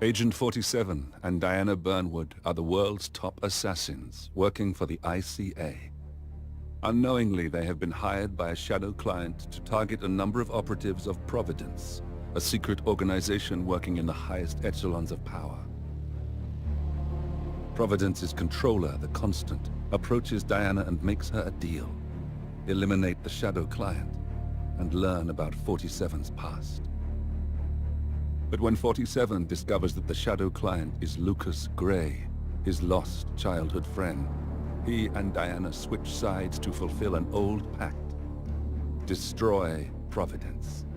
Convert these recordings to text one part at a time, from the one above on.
Agent 47 and Diana Burnwood are the world's top assassins working for the ICA. Unknowingly, they have been hired by a shadow client to target a number of operatives of Providence, a secret organization working in the highest echelons of power. Providence's controller, the Constant, approaches Diana and makes her a deal. Eliminate the shadow client and learn about 47's past. But when 47 discovers that the shadow client is Lucas Gray, his lost childhood friend, he and Diana switch sides to fulfill an old pact. Destroy Providence.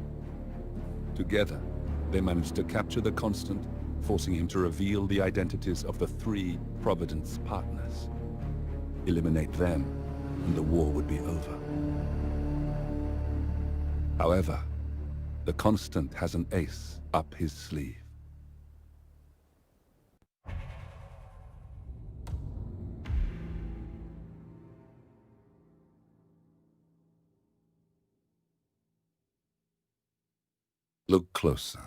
Together, they manage to capture the Constant, forcing him to reveal the identities of the 3 Providence partners. Eliminate them, and the war would be over. However, the Constant has an ace up his sleeve. Look closer.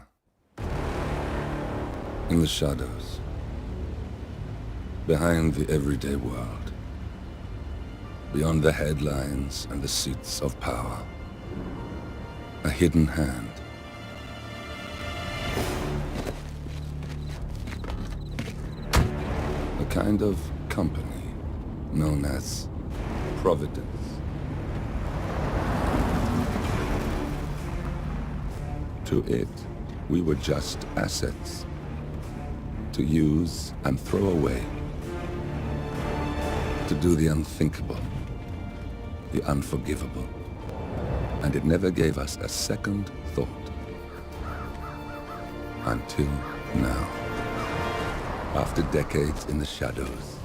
In the shadows. Behind the everyday world. Beyond the headlines and the seats of power. A hidden hand. A kind of company known as Providence. To it, we were just assets. To use and throw away. To do the unthinkable. The unforgivable. And it never gave us a second thought. Until now. After decades in the shadows,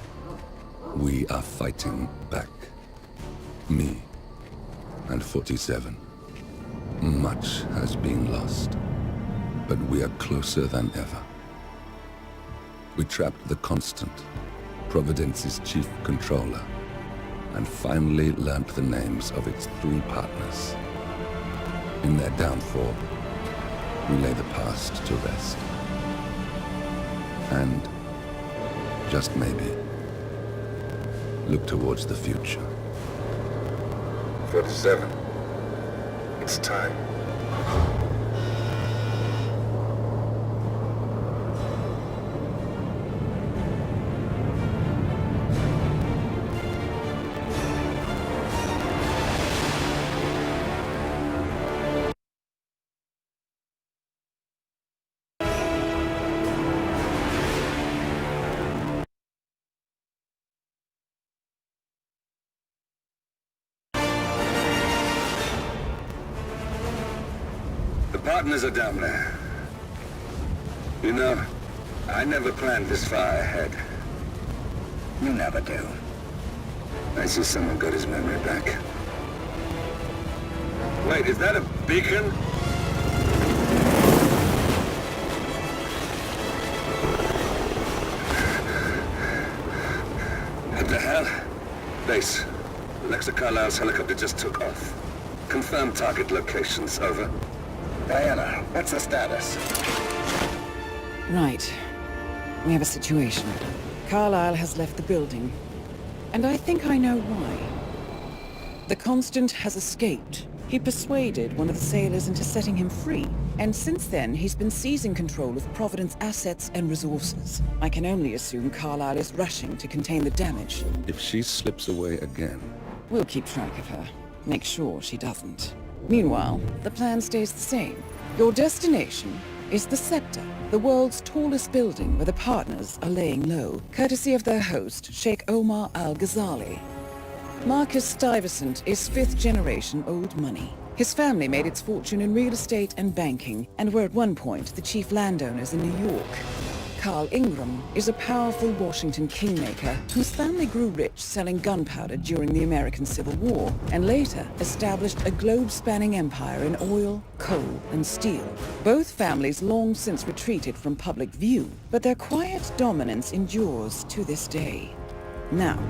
we are fighting back. Me and 47. Much has been lost, but we are closer than ever. We trapped the Constant, Providence's chief controller, and finally learnt the names of its 3 partners. In their downfall, we lay the past to rest. And, just maybe, look towards the future. 47. It's time. Partners are down there. You know, I never planned this far ahead. You never do. I see someone got his memory back. Wait, is that a beacon? What the hell? Base. Alexa Carlisle's helicopter just took off. Confirm target locations, over. Diana, what's the status? Right. We have a situation. Carlisle has left the building. And I think I know why. The Constant has escaped. He persuaded one of the sailors into setting him free. And since then, he's been seizing control of Providence assets and resources. I can only assume Carlisle is rushing to contain the damage. If she slips away again... We'll keep track of her. Make sure she doesn't. Meanwhile, the plan stays the same. Your destination is the Scepter, the world's tallest building where the partners are laying low, courtesy of their host, Sheikh Omar Al-Ghazali. Marcus Stuyvesant is 5th generation old money. His family made its fortune in real estate and banking, and were at one point the chief landowners in New York. Carl Ingram is a powerful Washington kingmaker whose family grew rich selling gunpowder during the American Civil War, and later established a globe-spanning empire in oil, coal, and steel. Both families long since retreated from public view, but their quiet dominance endures to this day. Now,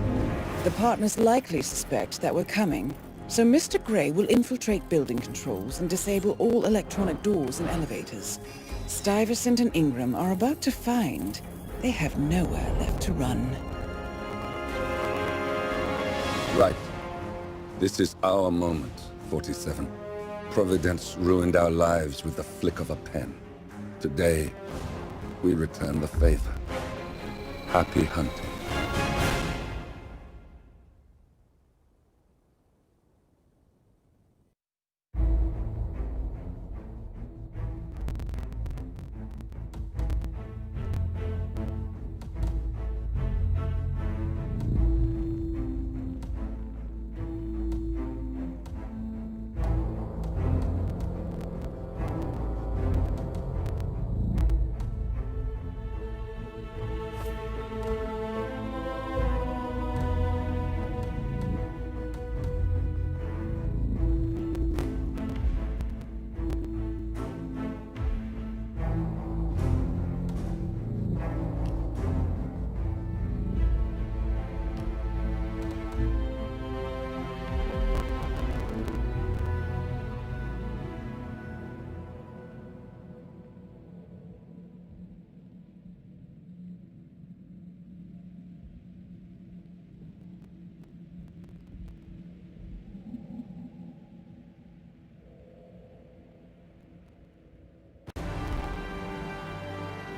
the partners likely suspect that we're coming, so Mr. Gray will infiltrate building controls and disable all electronic doors and elevators. Stuyvesant and Ingram are about to find they have nowhere left to run. Right. This is our moment, 47. Providence ruined our lives with the flick of a pen. Today, we return the favor. Happy hunting.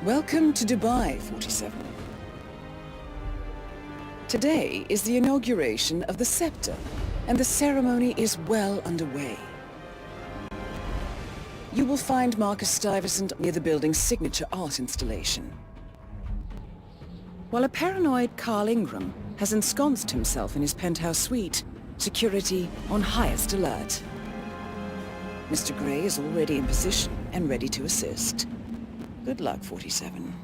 Welcome to Dubai, 47. Today is the inauguration of the scepter, and the ceremony is well underway. You will find Marcus Stuyvesant near the building's signature art installation, while a paranoid Carl Ingram has ensconced himself in his penthouse suite, security on highest alert. Mr. Gray is already in position and ready to assist. Good luck, 47.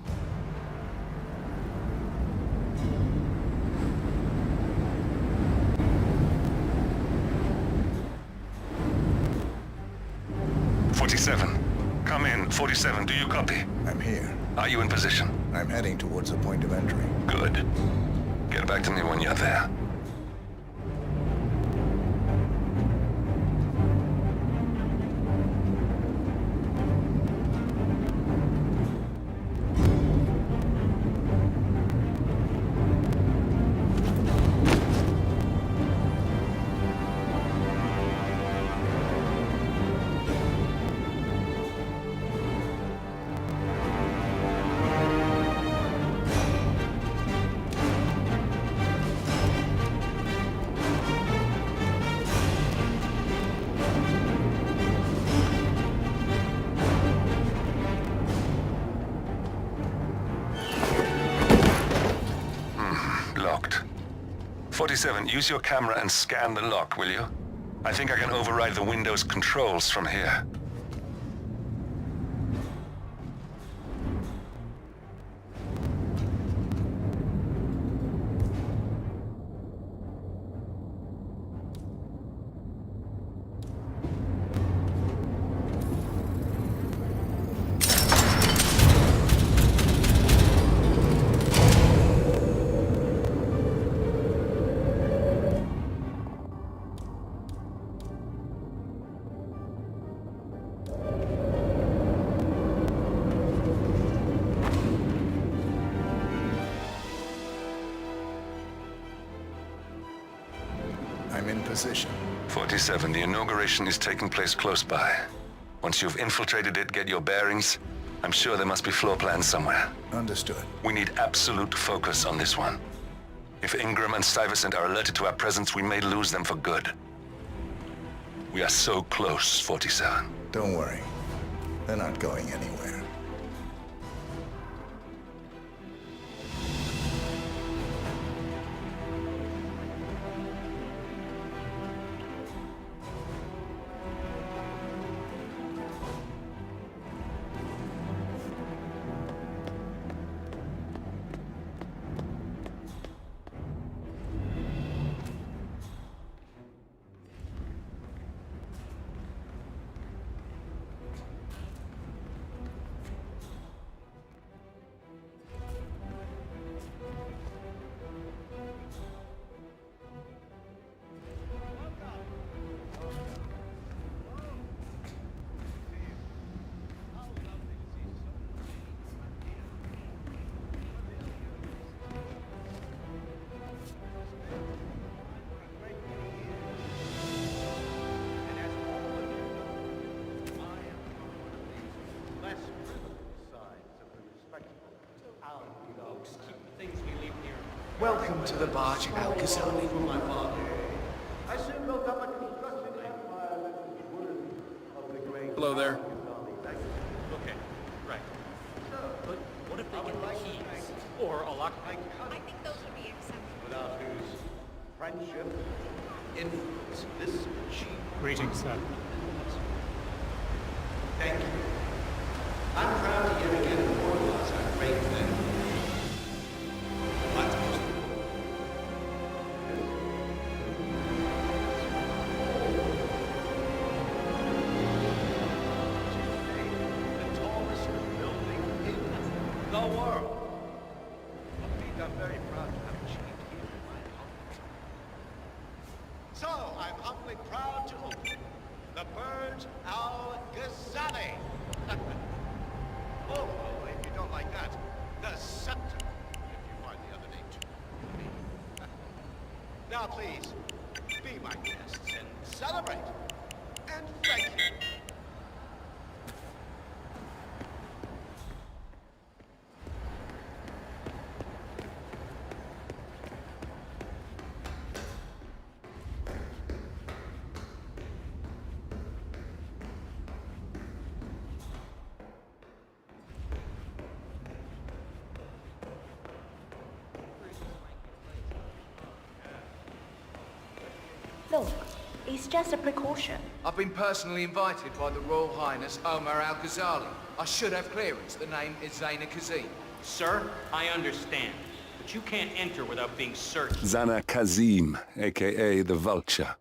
Come in. 47, do you copy? I'm here. Are you in position? I'm heading towards the point of entry. Good. Get back to me when you're there. Locked. 47, use your camera and scan the lock, will you? I think I can override the Windows controls from here. I'm in position. 47, the inauguration is taking place close by. Once you've infiltrated it, get your bearings. I'm sure there must be floor plans somewhere. Understood. We need absolute focus on this one. If Ingram and Stuyvesant are alerted to our presence, we may lose them for good. We are so close, 47. Don't worry. They're not going anywhere. Welcome to the barge, Al-Ghazali. Hello there. Okay, right. But what if they get the keys? Or a lock? I think those would be acceptable. Without whose friendship, influence, this cheap. Greetings, sir. Thank you. I'm proud to yet again immortalize our great men. But the tallest building in the world. A feat I'm very proud to have achieved here in my home. So, I'm humbly proud to open the Burj Al Ghazali. Oh, if you don't like that, the Scepter, if you find the other name too. Now, please, be my guests and celebrate. And thank you. Look, it's just a precaution. I've been personally invited by the Royal Highness Omar Al-Ghazali. I should have clearance. The name is Zaina Kazim. Sir, I understand. But you can't enter without being searched. Zana Kazim, aka the Vulture.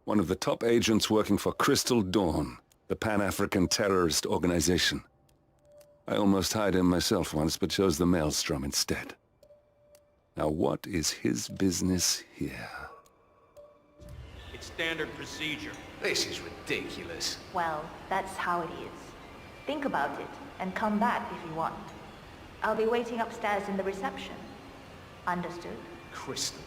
One of the top agents working for Crystal Dawn, the Pan-African terrorist organization. I almost hired him myself once, but chose the Maelstrom instead. Now what is his business here? It's standard procedure. This is ridiculous. Well, that's how it is. Think about it and come back if you want. I'll be waiting upstairs in the reception. Understood? Crystal.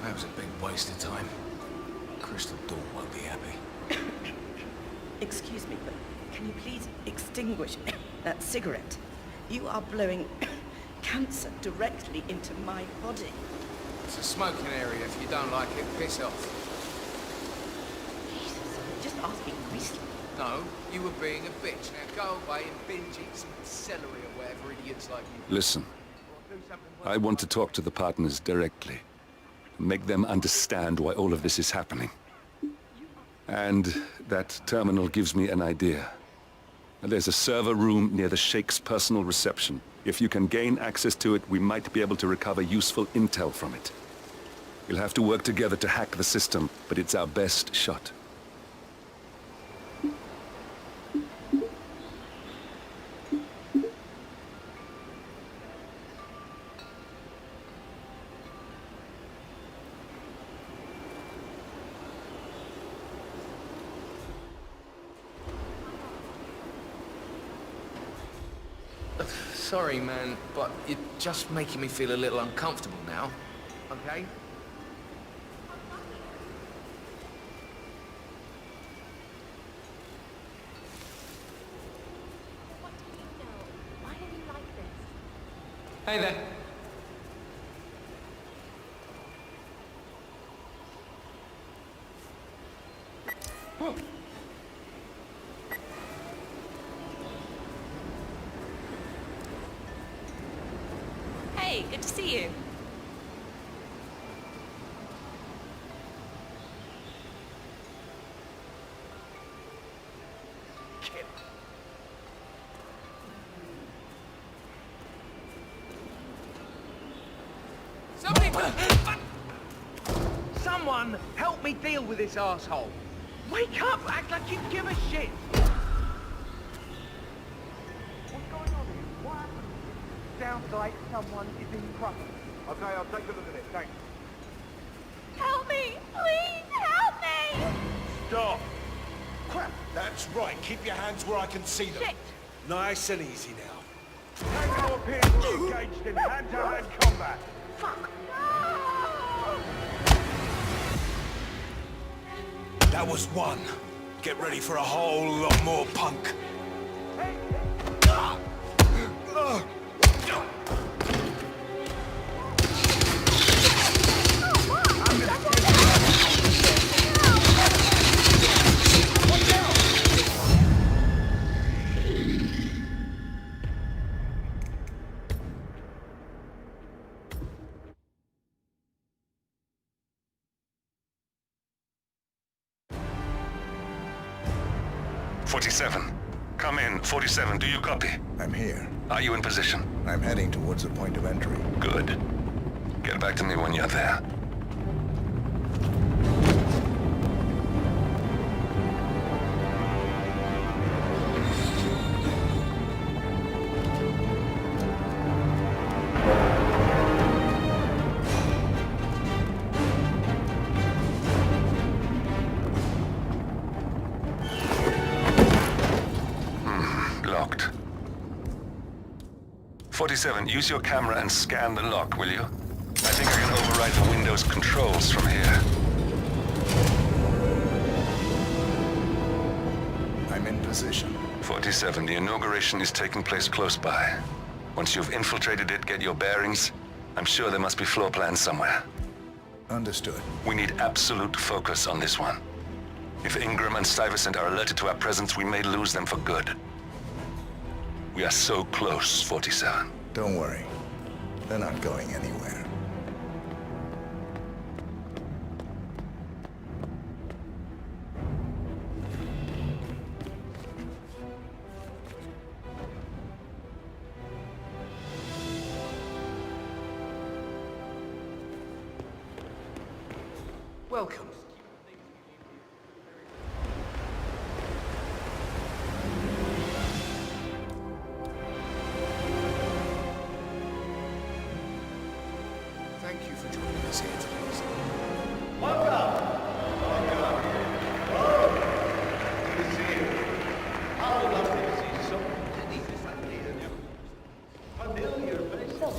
That was a big waste of time. Crystal Dawn won't be happy. Excuse me, but can you please extinguish that cigarette? You are blowing cancer directly into my body. It's a smoking area. If you don't like it, piss off. Jesus, I'm just asking nicely. No, you were being a bitch. Now go away and binge eat some celery or whatever idiots like you. Listen, I want to talk to the partners directly. Make them understand why all of this is happening. And that terminal gives me an idea. There's a server room near the Sheikh's personal reception. If you can gain access to it, we might be able to recover useful intel from it. We'll have to work together to hack the system, but it's our best shot. Sorry, man, but you're just making me feel a little uncomfortable now. Okay? What do you know? Why did you like this? Hey there. Hey, good to see you. Someone help me deal with this asshole. Wake up! Act like you give a shit. What's going on here? What happened? Sounds like someone is in trouble. Okay, I'll take a look at it. Thanks. Help me! Please help me! Stop! crap! That's right. Keep your hands where I can see them. Shit. Nice and easy now. Tango appears to be engaged in hand-to-hand combat. Fuck. That was one. Get ready for a whole lot more, punk. Come in. 47, do you copy? I'm here. Are you in position? I'm heading towards the point of entry. Good. Get back to me when you're there. Locked. 47, use your camera and scan the lock, will you? I think I can override the Windows controls from here. I'm in position. 47, the inauguration is taking place close by. Once you've infiltrated it, get your bearings. I'm sure there must be floor plans somewhere. Understood. We need absolute focus on this one. If Ingram and Stuyvesant are alerted to our presence, we may lose them for good. We are so close, 47. Don't worry. They're not going anywhere. Welcome. Thank you for joining us here today, sir. Welcome! Oh, good to see you. How lovely to see so many familiar faces. Look,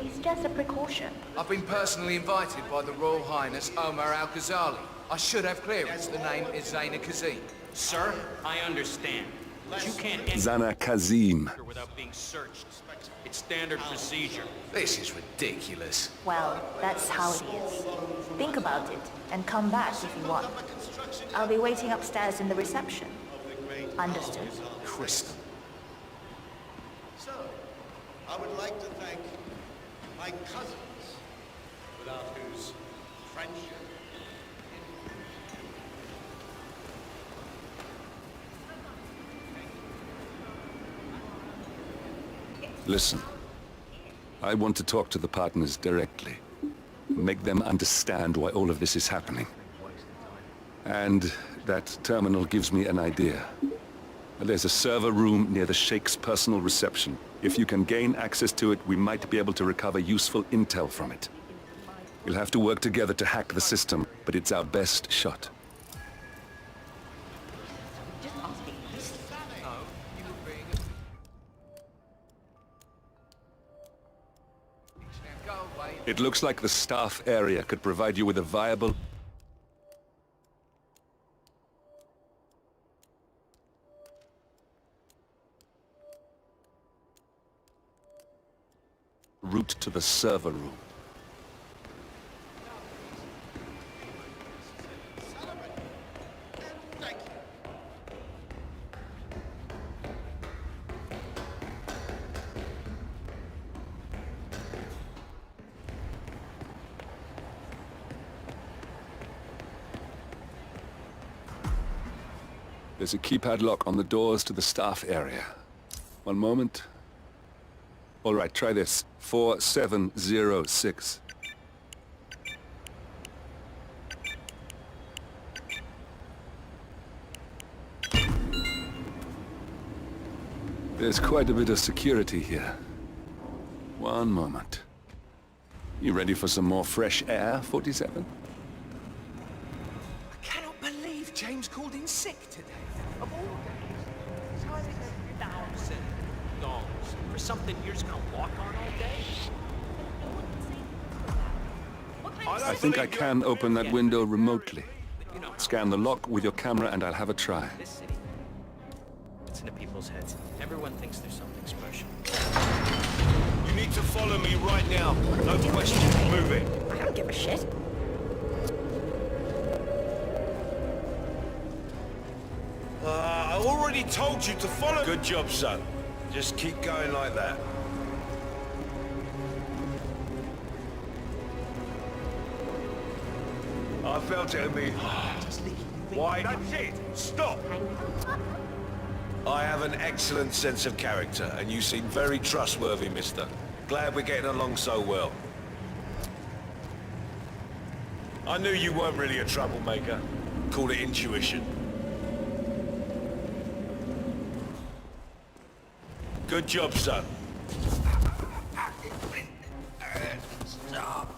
it's just a precaution. I've been personally invited by the Royal Highness Omar Al-Ghazali. I should have clearance. The name is Zaina Kazim. Sir, I understand. But you can't enter Zana Kazim. without being searched. It's standard procedure. This is ridiculous. Well, that's how it is. Think about it and come back if you want. I'll be waiting upstairs in the reception. Understood? Crystal. So, I would like to thank my cousins, without whose friendship. Listen, I want to talk to the partners directly. Make them understand why all of this is happening. And that terminal gives me an idea. There's a server room near the Sheikh's personal reception. If you can gain access to it, we might be able to recover useful intel from it. We'll have to work together to hack the system, but it's our best shot. It looks like the staff area could provide you with a viable route to the server room. There's a keypad lock on the doors to the staff area. One moment. All right, try this. 4706. There's quite a bit of security here. One moment. You ready for some more fresh air, 47? I cannot believe James called in sick today. for something you're just gonna walk on all day? I think I can open that window remotely. Scan the lock with your camera and I'll have a try. This city, it's into people's heads. Everyone thinks there's something special. You need to follow me right now. No question. Move it. I don't give a shit. I already told you to follow. Good job, son. Just keep going like that. I felt it in me. Why? That's it. Stop. I have an excellent sense of character, and you seem very trustworthy, mister. Glad we're getting along so well. I knew you weren't really a troublemaker. Call it intuition. Good job, son. Stop.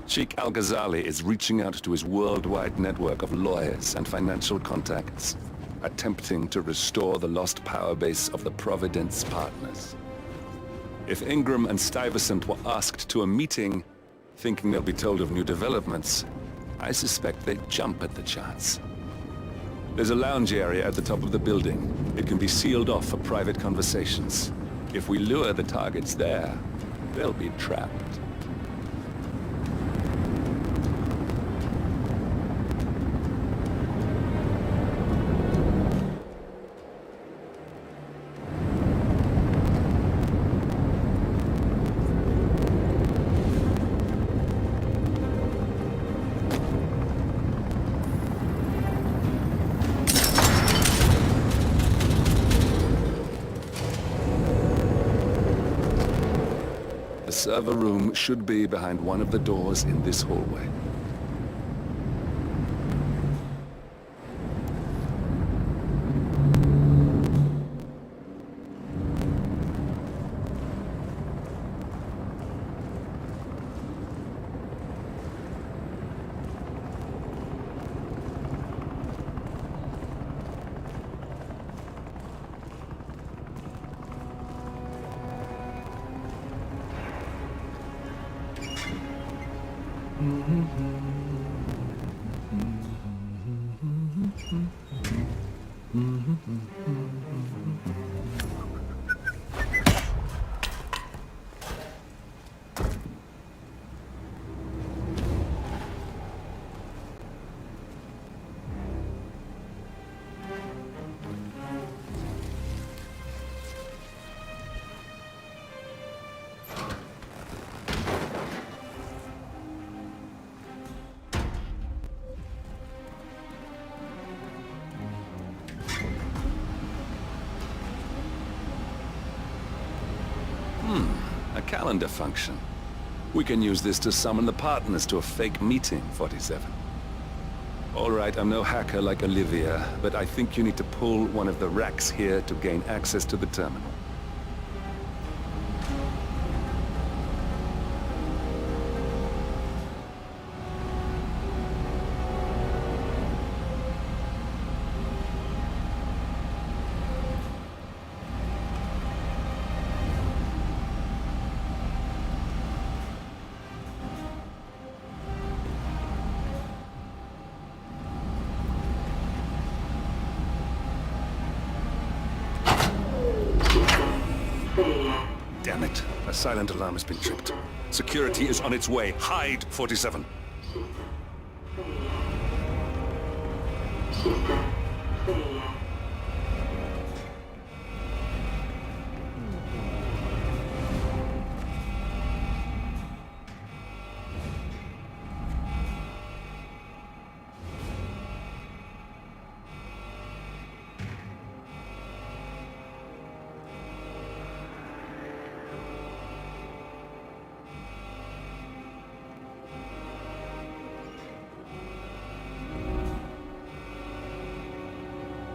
Sheikh Al-Ghazali is reaching out to his worldwide network of lawyers and financial contacts, attempting to restore the lost power base of the Providence partners. If Ingram and Stuyvesant were asked to a meeting, thinking they'll be told of new developments, I suspect they'd jump at the chance. There's a lounge area at the top of the building. It can be sealed off for private conversations. If we lure the targets there, they'll be trapped. The server room should be behind one of the doors in this hallway. A calendar function. We can use this to summon the partners to a fake meeting, 47. All right, I'm no hacker like Olivia, but I think you need to pull one of the racks here to gain access to the terminal. Damn it. A silent alarm has been tripped. Security is on its way. Hide, 47.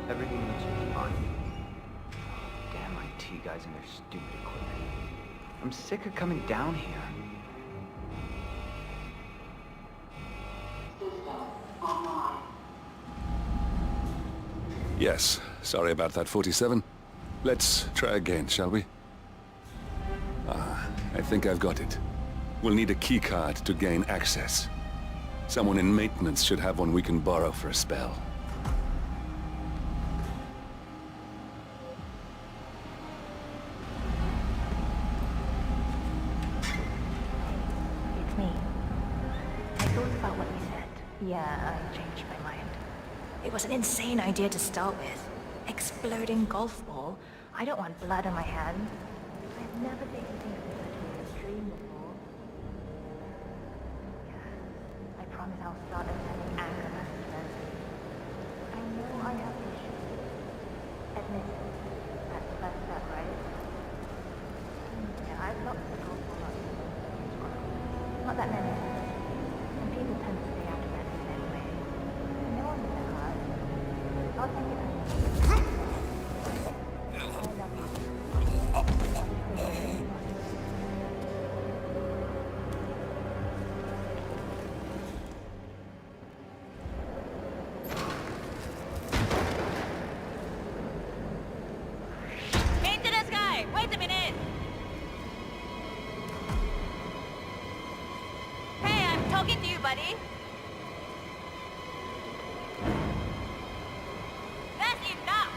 Everything looks fine. Damn IT guys and their stupid equipment. I'm sick of coming down here. Yes, sorry about that, 47. Let's try again, shall we? I think I've got it. We'll need a keycard to gain access. Someone in maintenance should have one we can borrow for a spell. It's me. I thought about what you said. Yeah, I changed my mind. It was an insane idea to start with. Exploding golf ball. I don't want blood on my hands. I've never taken things to such an extreme before. Yeah, I promise I'll start attending anger management. I know I have issues. Admit it. That's the first step, right? Yeah, I've lots of golf ball. Not that many. And people tend to stay out of medicine anyway. No one will get hurt. I'll take it. Maintenance guy, wait a minute. Hey, I'm talking to you, buddy. That's enough.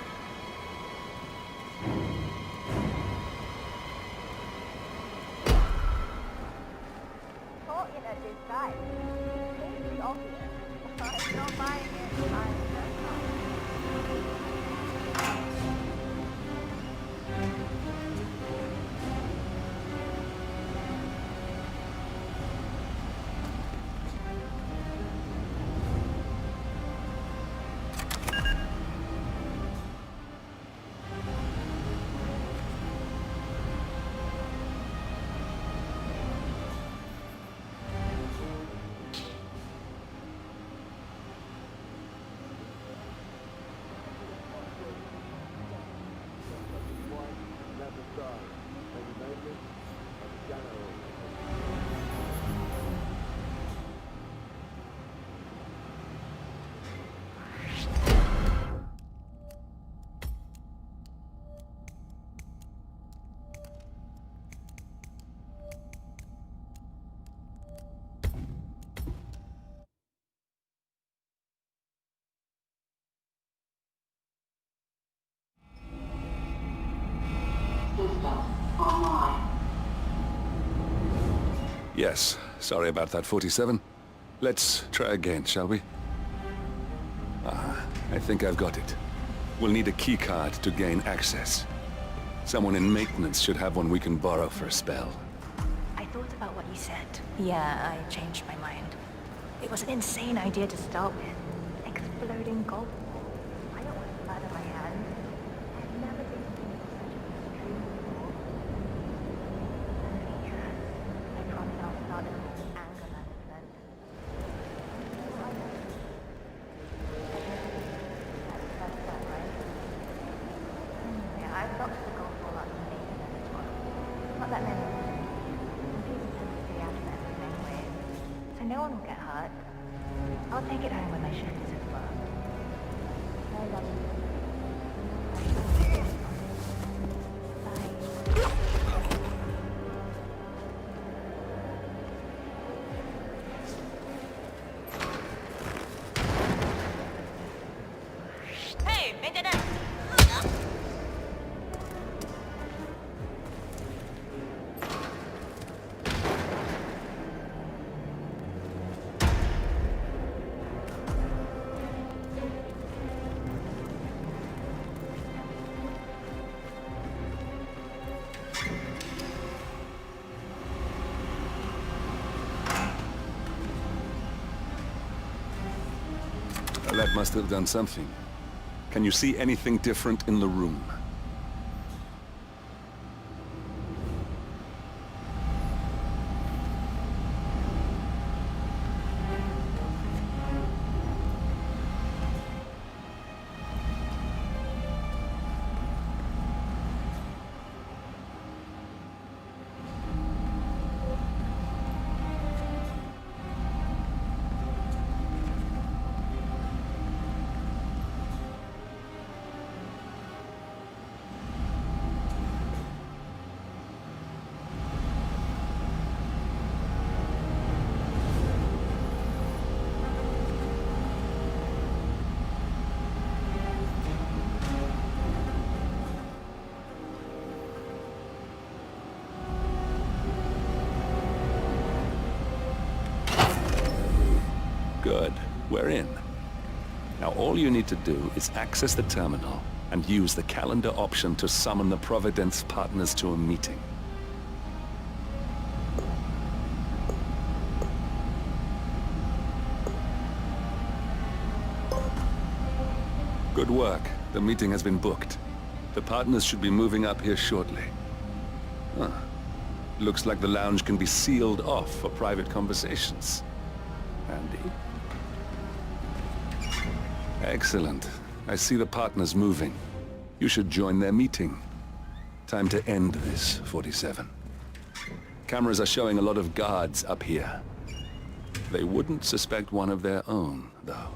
Thought you know this guy. It's pretty obvious. I'm not buying it. I'm Yes, sorry about that, 47. Let's try again, shall we? I think I've got it. We'll need a keycard to gain access. Someone in maintenance should have one we can borrow for a spell. I thought about what you said. Yeah, I changed my mind. It was an insane idea to start with. Exploding golf ball. I don't want blood on my hands. I've never been things to such an extreme before. I promise I'll start attending anger management. That's that, right? Yeah, I've got the golf ball up to maintenance as well. Not that many. Anyway, so no one will get hurt. I'll take it home when my shift is over. I love you. Bye. Hey, maintenance. Well, that must have done something. Can you see anything different in the room? Good. We're in. Now all you need to do is access the terminal and use the calendar option to summon the Providence partners to a meeting. Good work. The meeting has been booked. The partners should be moving up here shortly. Huh. Looks like the lounge can be sealed off for private conversations. Handy. Excellent. I see the partners moving. You should join their meeting. Time to end this, 47. Cameras are showing a lot of guards up here. They wouldn't suspect one of their own, though.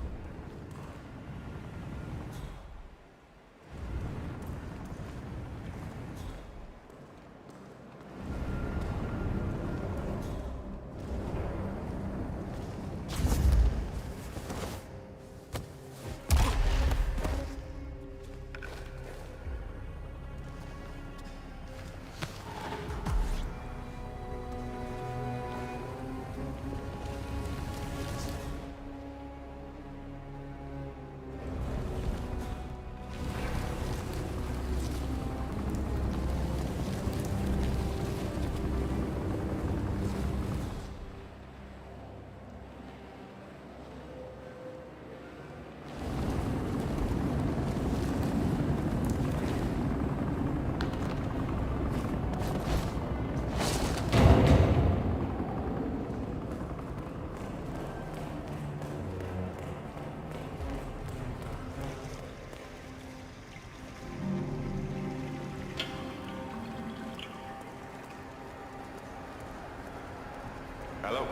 Hello?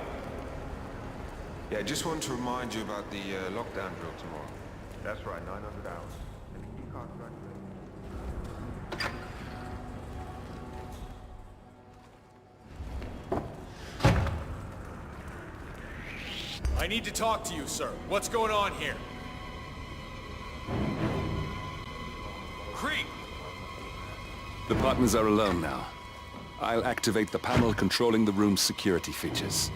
Yeah, I just wanted to remind you about the lockdown drill tomorrow. That's right, 900 hours. And the key card's right. I need to talk to you, sir. What's going on here? Creep! The partners are alone now. I'll activate the panel controlling the room's security features.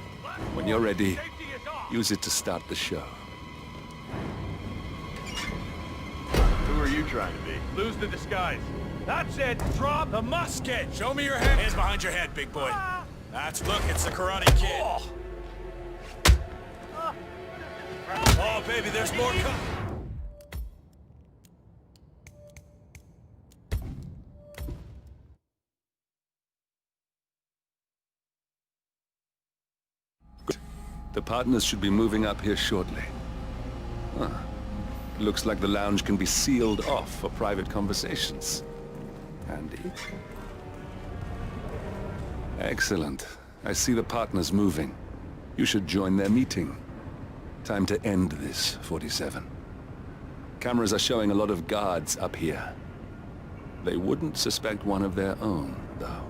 When you're ready, use it to start the show. Who are you trying to be? Lose the disguise. That's it! Drop the musket! Show me your hands behind your head, big boy. Look, it's the Karate Kid. Oh, baby, there's more coming. The partners should be moving up here shortly. Huh. Looks like the lounge can be sealed off for private conversations. Handy. Excellent. I see the partners moving. You should join their meeting. Time to end this, 47. Cameras are showing a lot of guards up here. They wouldn't suspect one of their own, though.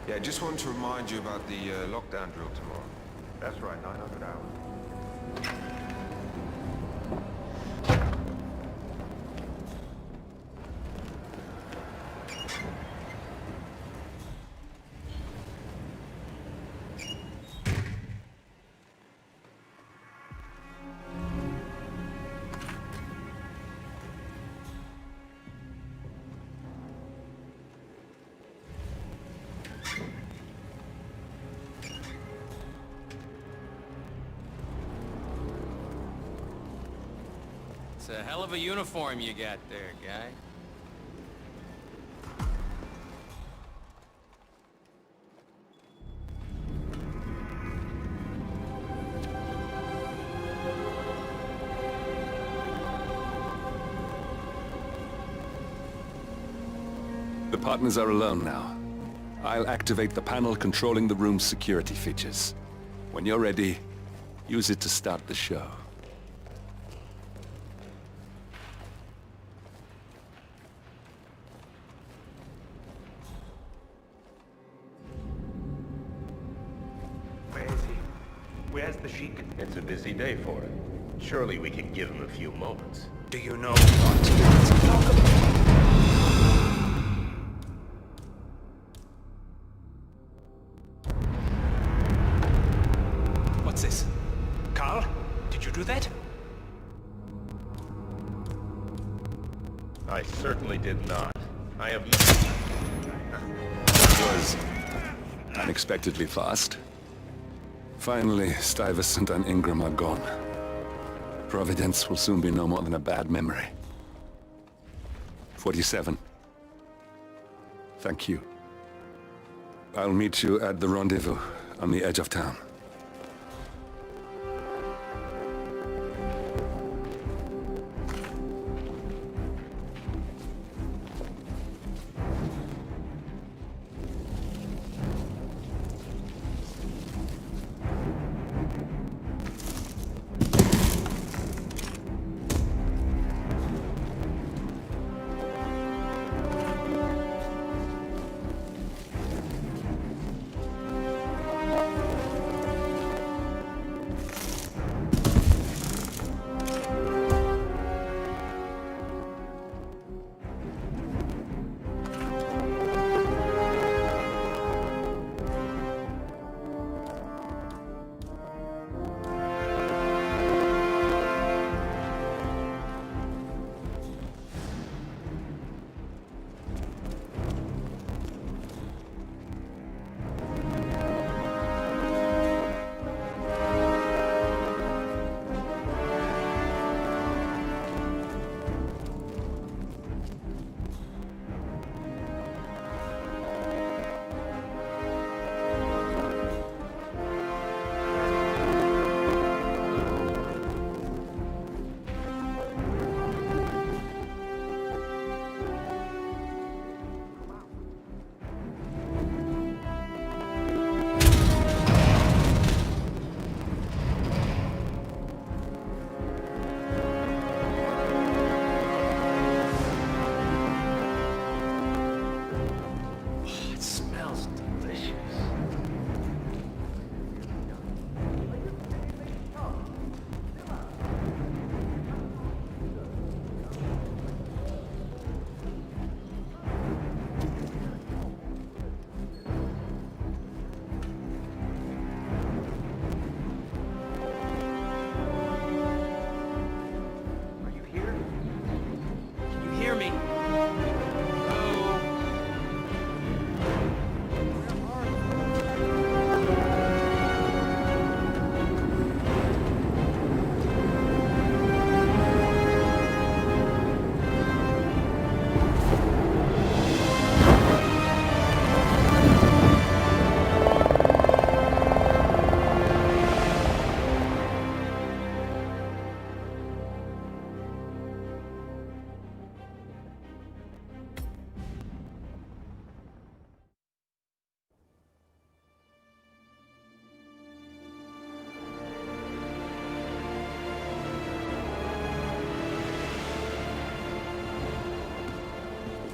Yeah, just wanted to remind you about the lockdown drill tomorrow. That's right, 900 hours. It's a hell of a uniform you got there, guy. The partners are alone now. I'll activate the panel controlling the room's security features. When you're ready, use it to start the show. Where is he? Where's the Sheik? It's a busy day for him. Surely we can give him a few moments. Do you know what? What's this? Carl? Did you do that? I certainly did not. I have... It was unexpectedly fast. Finally, Stuyvesant and Ingram are gone. Providence will soon be no more than a bad memory. 47. Thank you. I'll meet you at the rendezvous on the edge of town.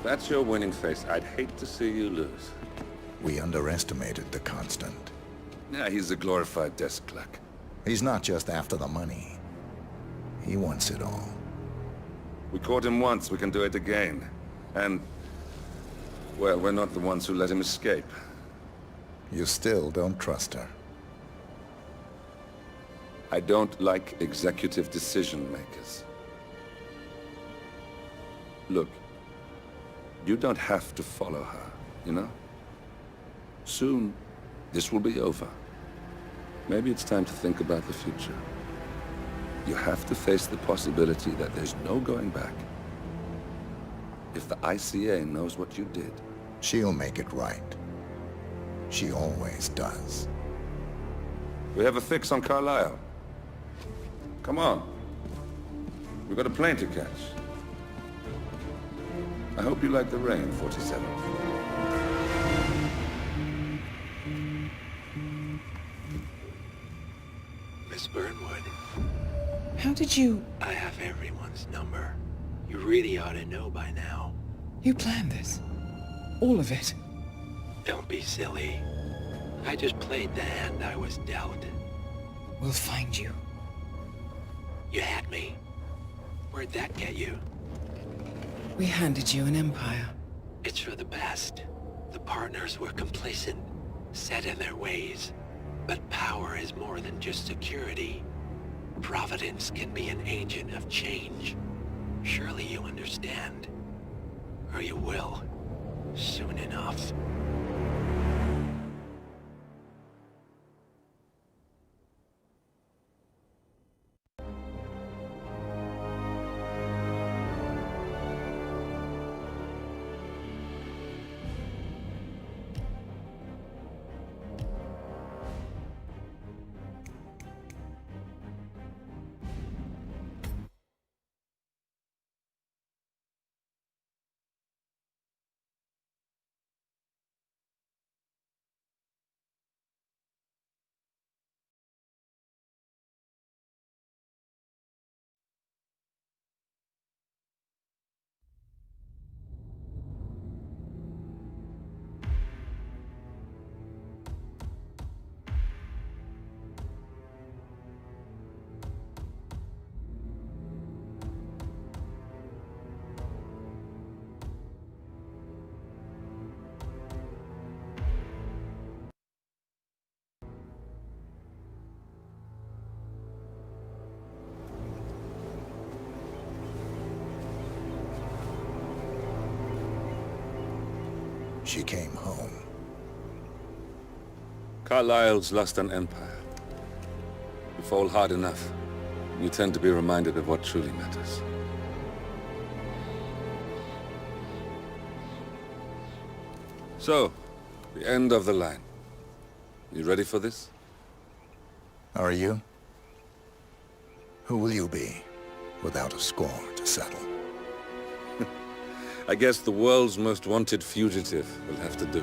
That's your winning face. I'd hate to see you lose. We underestimated the Constant. Yeah, he's a glorified desk clerk. He's not just after the money. He wants it all. We caught him once, we can do it again. And, well, we're not the ones who let him escape. You still don't trust her. I don't like executive decision makers. Look, you don't have to follow her, you know? Soon, this will be over. Maybe it's time to think about the future. You have to face the possibility that there's no going back. If the ICA knows what you did... She'll make it right. She always does. We have a fix on Carlisle. Come on. We've got a plane to catch. I hope you like the rain, 47. Miss Burnwood. How did you... I have everyone's number. You really ought to know by now. You planned this? All of it? Don't be silly. I just played the hand I was dealt. We'll find you. You had me. Where'd that get you? We handed you an empire. It's for the best. The partners were complacent, set in their ways. But power is more than just security. Providence can be an agent of change. Surely you understand. Or you will. Soon enough. She came home. Carlisle's lost an empire. You fall hard enough, you tend to be reminded of what truly matters. So, the end of the line. You ready for this? Are you? Who will you be, without a score to settle? I guess the world's most wanted fugitive will have to do.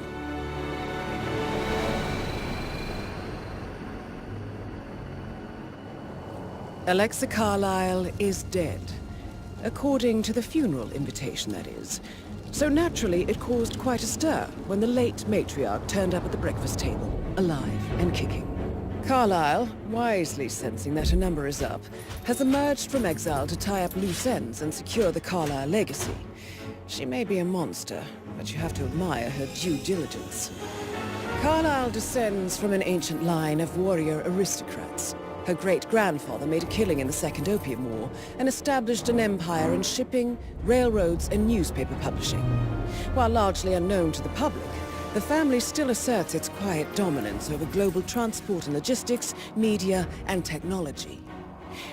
Alexa Carlisle is dead. According to the funeral invitation, that is. So naturally, it caused quite a stir when the late matriarch turned up at the breakfast table, alive and kicking. Carlisle, wisely sensing that her number is up, has emerged from exile to tie up loose ends and secure the Carlisle legacy. She may be a monster, but you have to admire her due diligence. Carlisle descends from an ancient line of warrior aristocrats. Her great-grandfather made a killing in the Second Opium War and established an empire in shipping, railroads, and newspaper publishing. While largely unknown to the public, the family still asserts its quiet dominance over global transport and logistics, media, and technology.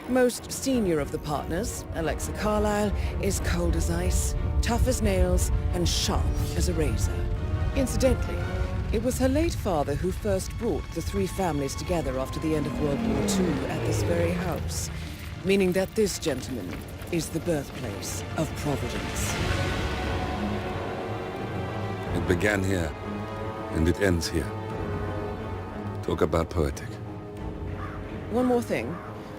Most senior of the partners, Alexa Carlisle, is cold as ice, tough as nails, and sharp as a razor. Incidentally, it was her late father who first brought the three families together after the end of World War II at this very house, meaning that this gentleman is the birthplace of Providence. It began here, and it ends here. Talk about poetic. One more thing.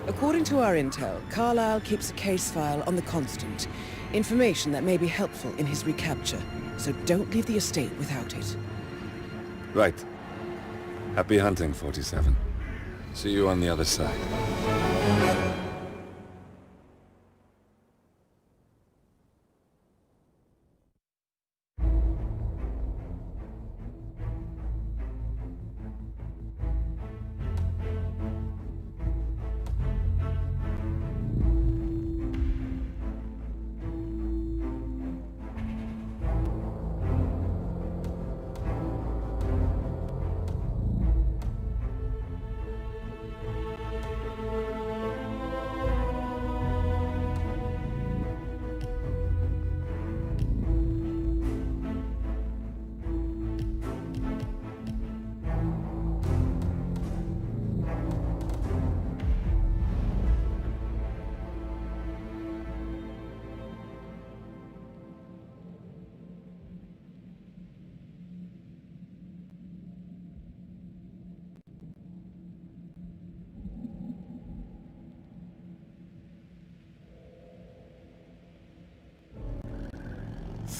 According to our intel, Carlisle keeps a case file on the Constant. Information that may be helpful in his recapture, so don't leave the estate without it. Right. Happy hunting, 47. See you on the other side.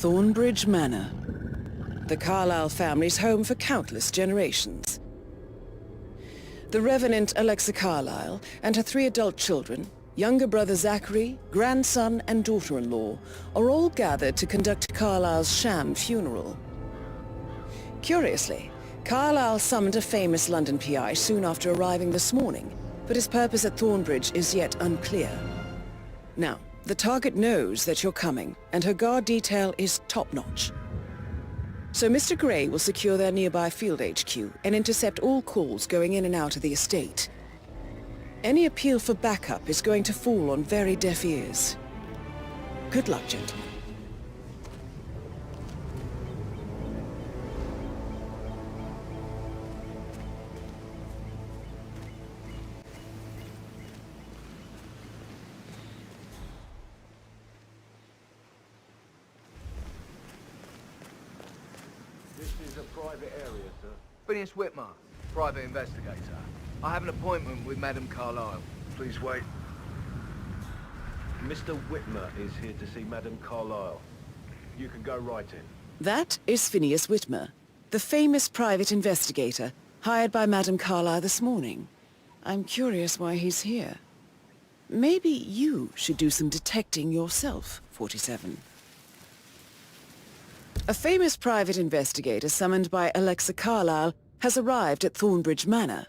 Thornbridge Manor. The Carlyle family's home for countless generations. The Revenant Alexa Carlyle and her 3 adult children, younger brother Zachary, grandson and daughter-in-law, are all gathered to conduct Carlyle's sham funeral. Curiously, Carlyle summoned a famous London PI soon after arriving this morning, but his purpose at Thornbridge is yet unclear. Now, the target knows that you're coming, and her guard detail is top-notch. So Mr. Gray will secure their nearby field HQ and intercept all calls going in and out of the estate. Any appeal for backup is going to fall on very deaf ears. Good luck, gentlemen. This is a private area, sir. Phineas Whitmer, private investigator. I have an appointment with Madame Carlyle. Please wait. Mr. Whitmer is here to see Madame Carlyle. You can go right in. That is Phineas Whitmer, the famous private investigator hired by Madame Carlyle this morning. I'm curious why he's here. Maybe you should do some detecting yourself, 47. A famous private investigator summoned by Alexa Carlyle has arrived at Thornbridge Manor.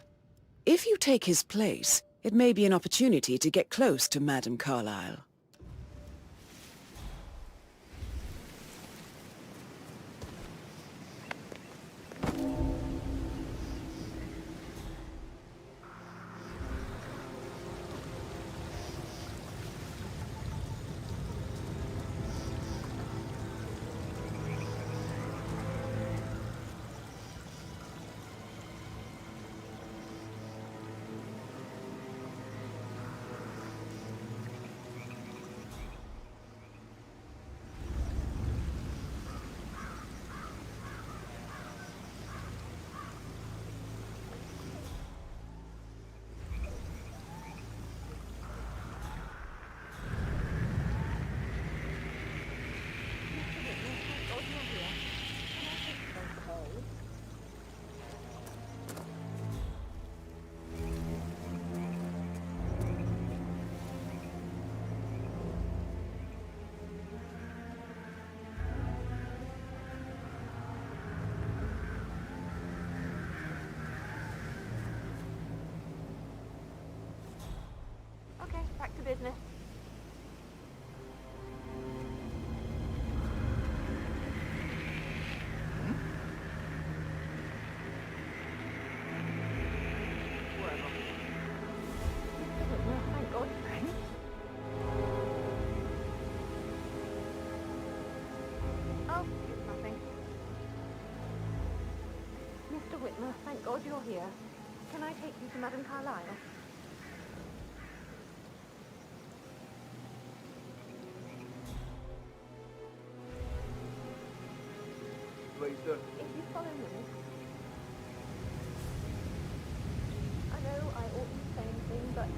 If you take his place, it may be an opportunity to get close to Madame Carlyle. Okay, back to business. Thank God. Oh, it's nothing. Mr. Whitmer, thank God you're here. Can I take you to Madame Carlyle? Please do. If you follow me. I know I oughtn't say anything, but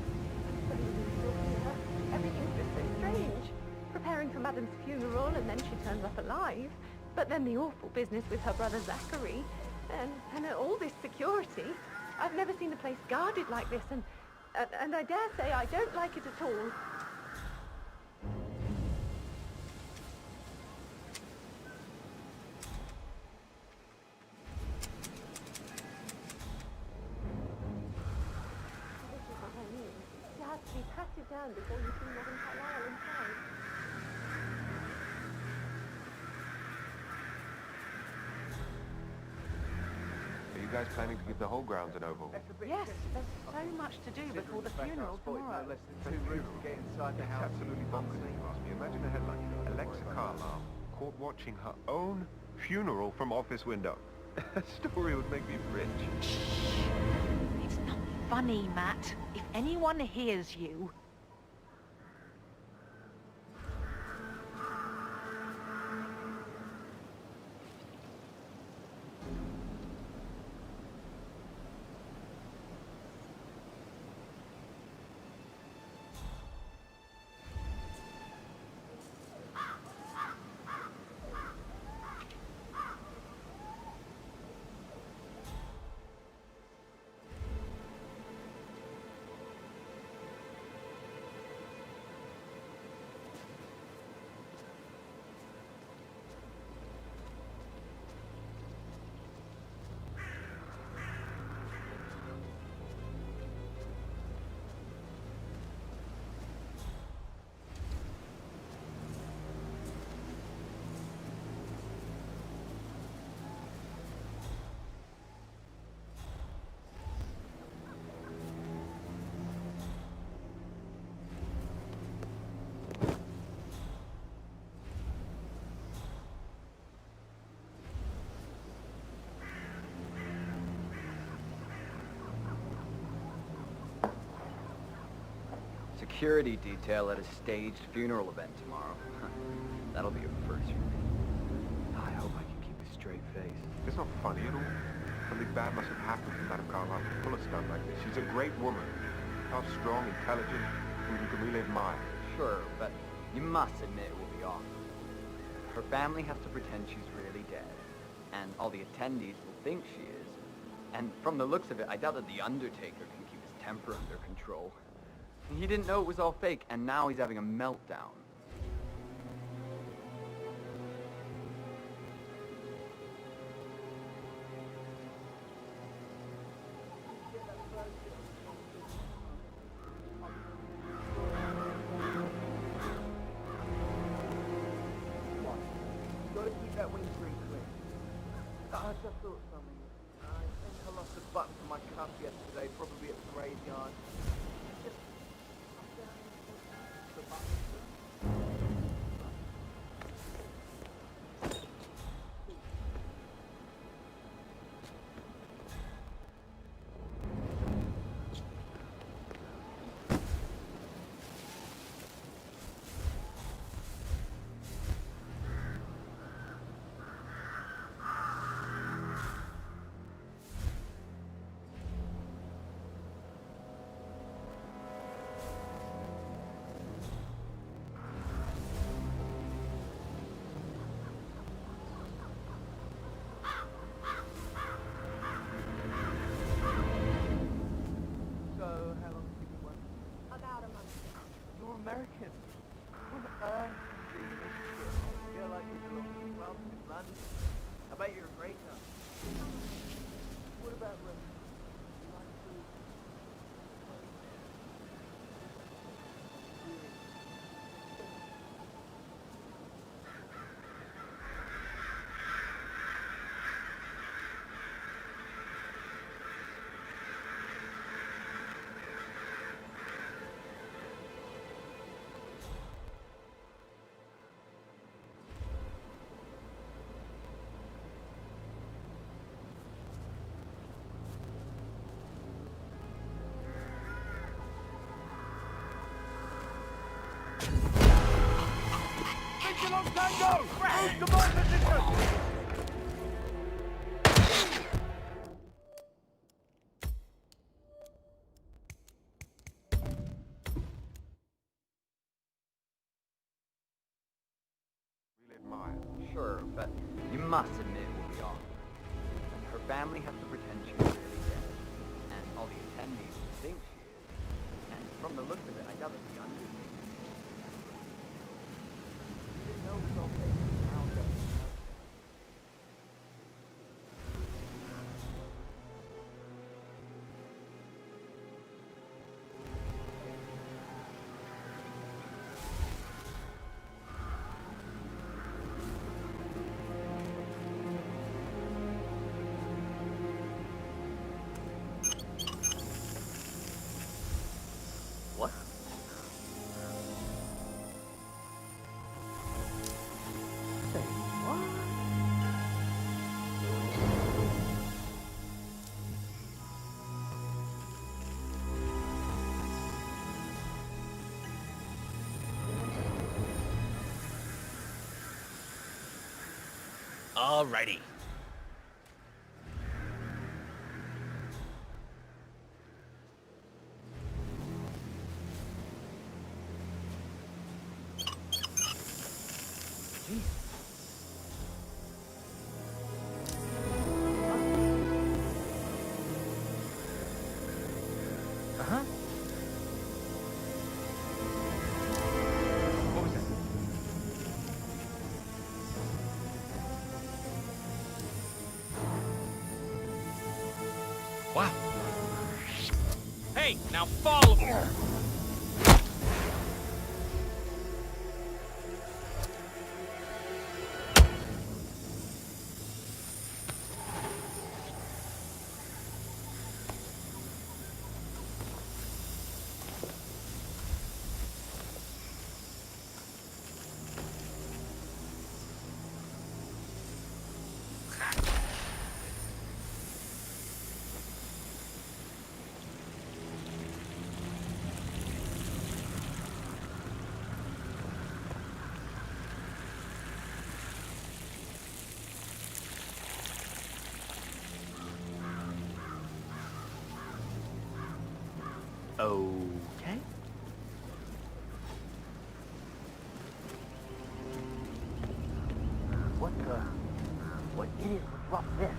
everything's just so strange. Preparing for Madame's funeral, and then she turns up alive. But then the awful business with her brother Zachary. And all this security. I've never seen the place guarded like this, and I dare say I don't like it at all. This is what I mean. You have to be patted down before you see Madame Carlyle inside. Are you guys planning to give the whole grounds an overhaul? Yes, there's so much to do before the funeral tomorrow. Less than 2 routes to get inside the It's house. absolutely bonkers if you ask me. Imagine a headline. Alexa Carlyle caught watching her own funeral from office window. A story would make me rich. It's not funny, Matt. If anyone hears you... Security detail at a staged funeral event tomorrow. That'll be a first for me. I hope I can keep a straight face. It's not funny at all. Something bad must have happened to Madame Carlyle to pull a stunt like this. She's a great woman. How strong, intelligent, and you can really admire. Sure, but you must admit it will be awkward. Her family has to pretend she's really dead, and all the attendees will think she is. And from the looks of it, I doubt that the Undertaker can keep his temper under control. He didn't know it was all fake, and now he's having a meltdown. Gotta keep that windscreen clear. I just thought something. I think I lost a button for my cuff yesterday, probably at the graveyard. Just up down the button. American. What on earth? Feel like you belong to clubs in London. I bet you're a great guy. What about women? You like food? Tango! Move to my position! Sure, but you must admit it will be awkward. Her family has to pretend she's really dead, and all the attendees will think she is. And from the looks of it, I doubt that the undertaker. You didn't know it was all fake. Now it doesn't. What? Say what? Alrighty. Uh-huh. What was that? Wow. Hey, now follow me. Okay. What idiot would drop this?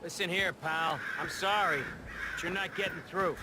Listen here, pal. I'm sorry, but you're not getting through.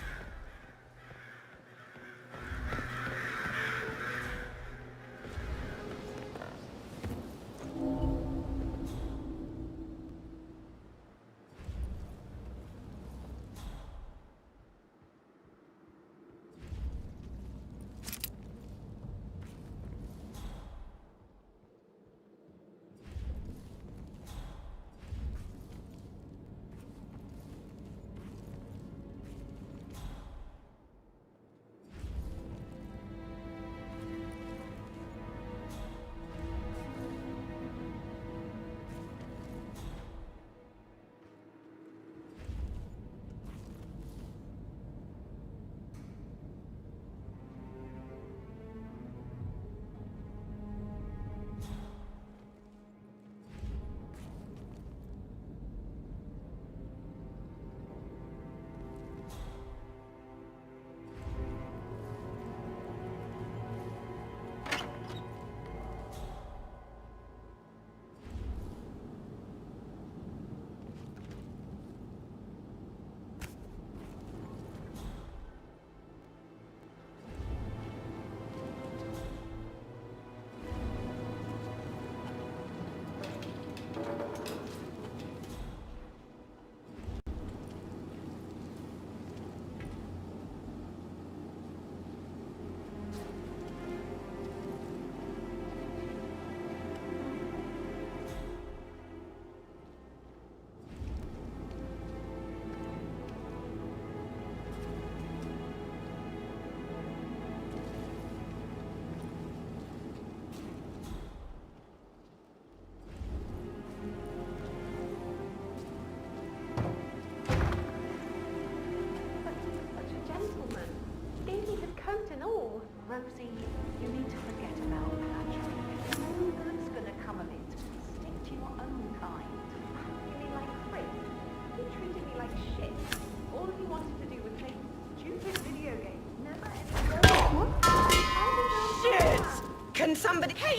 Can somebody... Hey!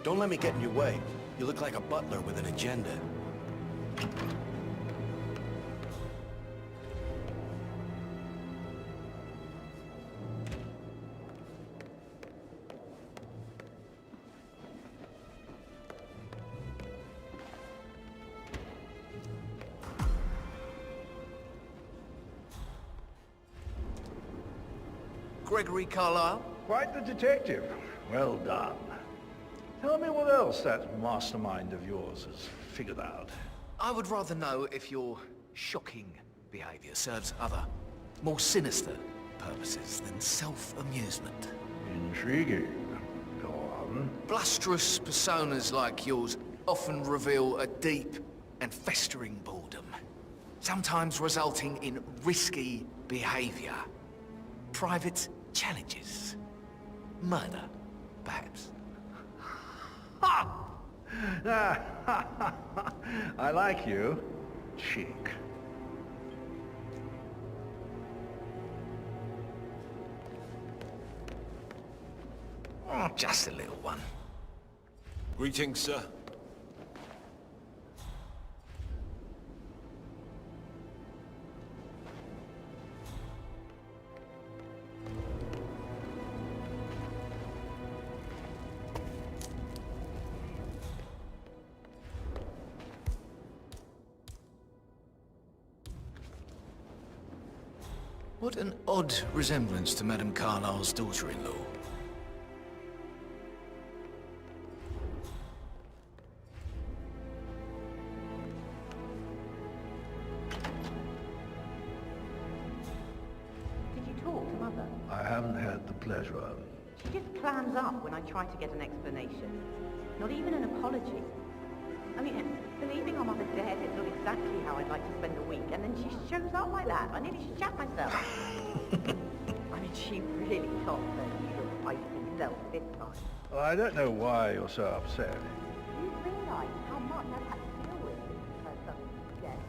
Don't let me get in your way. You look like a butler with an agenda. Gregory Carlyle? Quite the detective. Well done. Tell me what else that mastermind of yours has figured out. I would rather know if your shocking behavior serves other, more sinister purposes than self-amusement. Intriguing. Go on. Blusterous personas like yours often reveal a deep and festering boredom, sometimes resulting in risky behavior, private challenges, murder, perhaps. I like you, cheek. Oh, just a little one. Greetings, sir. What an odd resemblance to Madame Carlyle's daughter-in-law. Did you talk to Mother? I haven't had the pleasure. She just clams up when I try to get an explanation. Not even an apology. I mean, believing our mother dead is not exactly how I'd like to spend a week, and then she shows up like that. I nearly shat myself. I mean, she really topped her usual feisty self this time. Well, I don't know why you're so upset. You realise how much I've had to deal with since her son's death?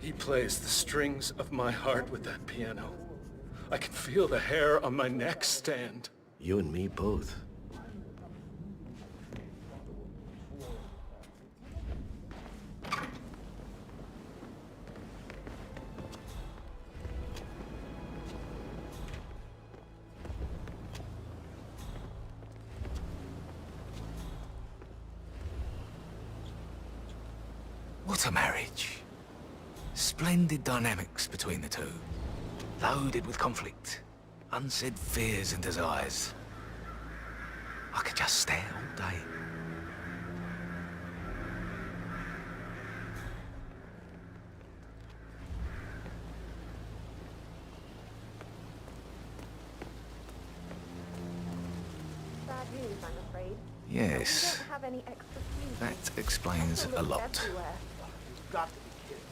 He plays the strings of my heart with that piano. I can feel the hair on my neck stand. You and me both. What a marriage. Splendid dynamics between the two. Loaded with conflict, unsaid fears and desires. I could just stare all day. Bad news, I'm afraid. Yes, We don't have any extra sleep. that explains a lot. You've got to be kidding.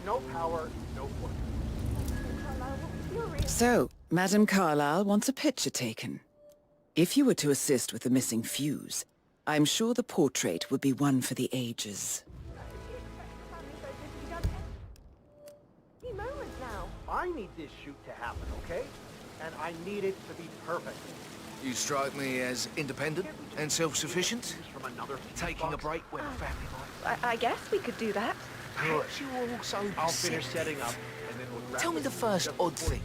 No power, no work. So, Madame Carlyle wants a picture taken. If you were to assist with the missing fuse, I'm sure the portrait would be one for the ages. Moments now. I need this shoot to happen, okay? And I need it to be perfect. You strike me as independent and self-sufficient. From another Taking a break when a family life. I guess we could do that. Perhaps you're also I'll finish perceptive. setting up, and then we'll wrap Tell me the first odd thing.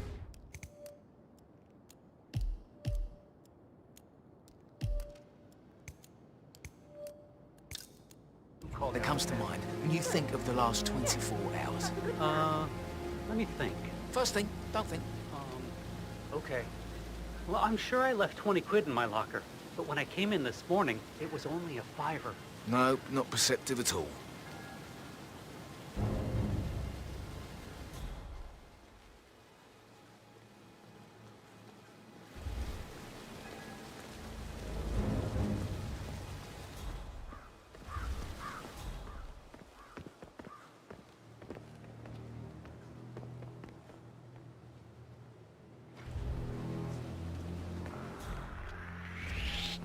That comes to mind when you think of the last 24 hours. Let me think. First thing, don't think. Okay. Well, I'm sure I left 20 quid in my locker. But when I came in this morning, it was only a $5. No, not perceptive at all.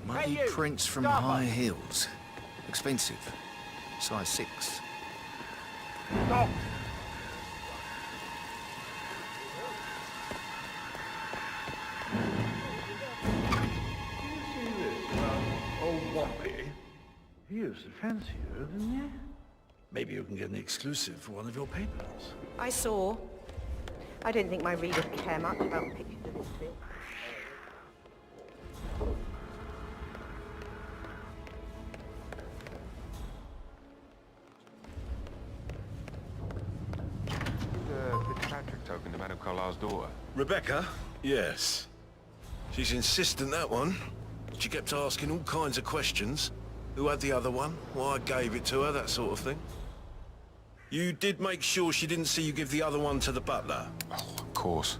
Muddy Hey, you! prints from Stop high us. heels. Expensive. Size 6. Stop! You see this, old Wompy? He used to fancy you, didn't he? Maybe you can get an exclusive for one of your papers. I saw. I don't think my readers care much about pictures of this bit. Fitzpatrick token to Madame Carlisle's daughter. Rebecca? Yes. She's insistent, that one. She kept asking all kinds of questions. Who had the other one? Why I gave it to her, that sort of thing. You did make sure she didn't see you give the other one to the butler? Oh, of course.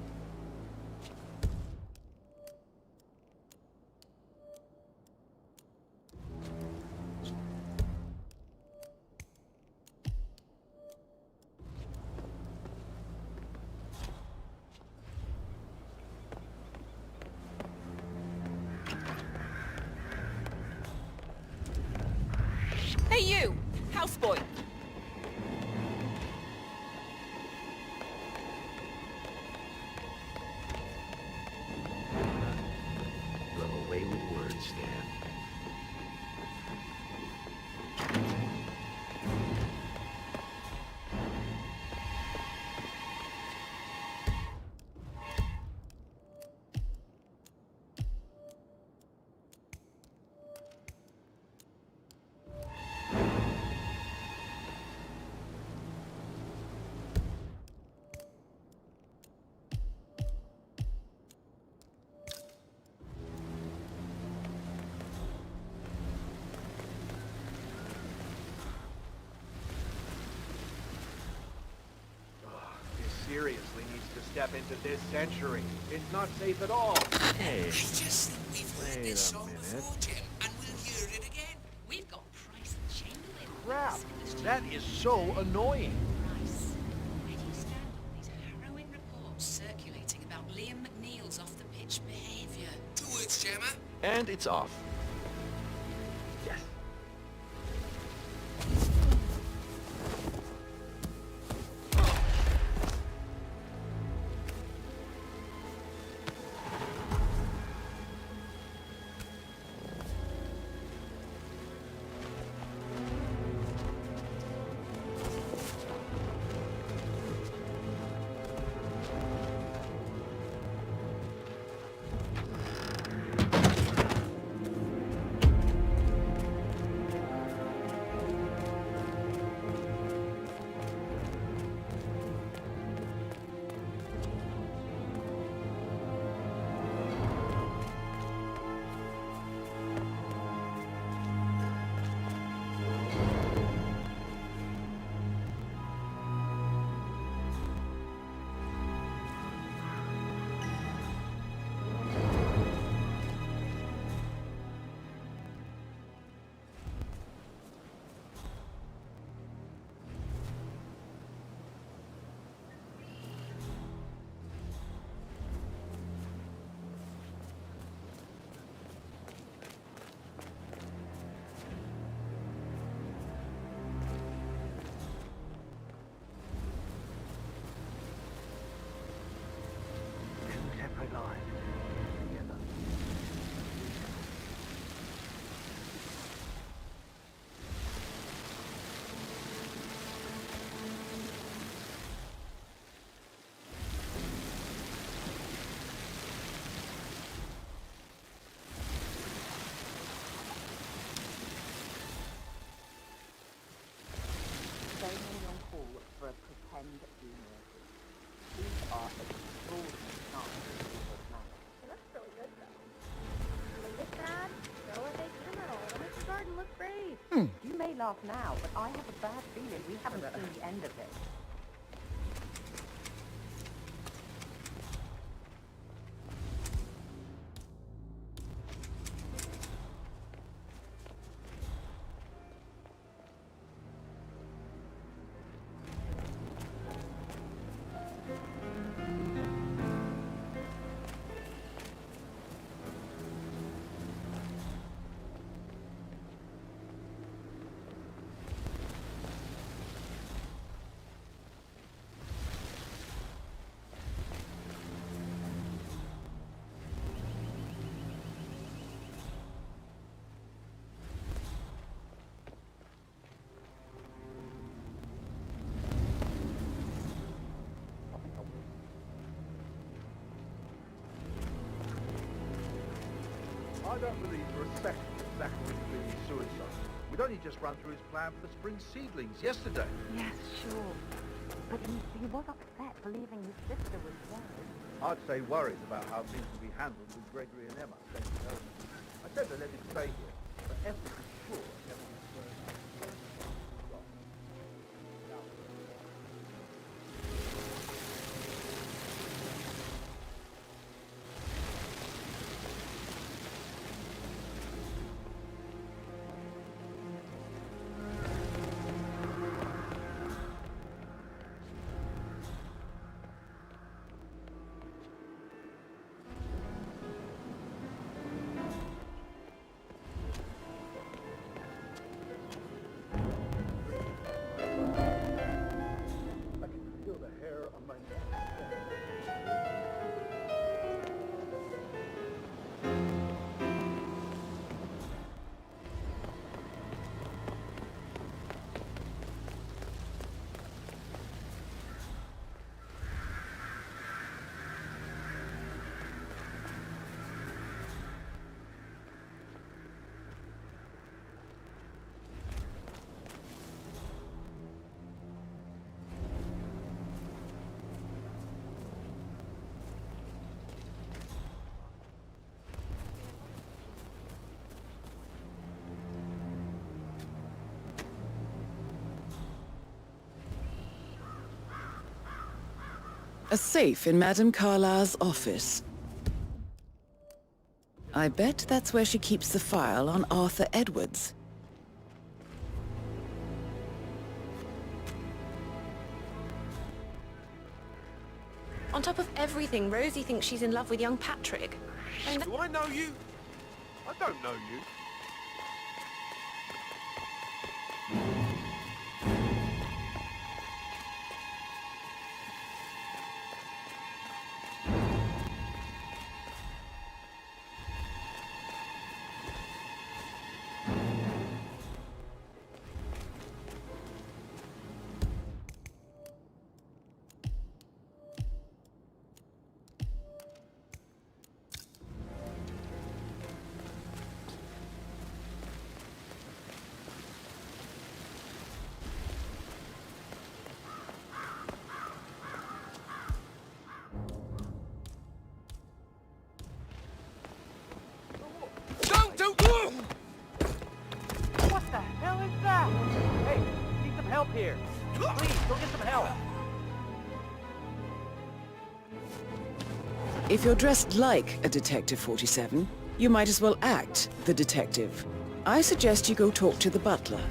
Hey you! Houseboy! Blow away with words, Stan. Seriously needs to step into this century. It's not safe at all. Hey, I just think we've heard wait this a song minute. before, Jim, and we'll hear it again. We've got Price and Chamberlain. Crap! That is so annoying. Price, where do you stand on these harrowing reports circulating about Liam McNeil's off-the-pitch behavior? 2 words, Gemma. And it's off. Yes. So many on call for a pretend funeral. These are extraordinary signs of man. laugh now, but I have a bad feeling we haven't seen the end of it. I don't believe for a second that Zachary's really suicide. We'd only just run through his plan for the spring seedlings yesterday. Yes, sure. But he was upset believing his sister was dead. I'd say worried about how things will be handled with Gregory and Emma. Don't you know? I said to let him stay here, but Esther is sure everything's going out. A safe in Madame Carlisle's office. I bet that's where she keeps the file on Arthur Edwards. On top of everything, Rosie thinks she's in love with young Patrick. Do I know you? I don't know you. What the hell is that? Hey, need some help here. Please, go get some help. If you're dressed like a Detective 47, you might as well act the detective. I suggest you go talk to the butler.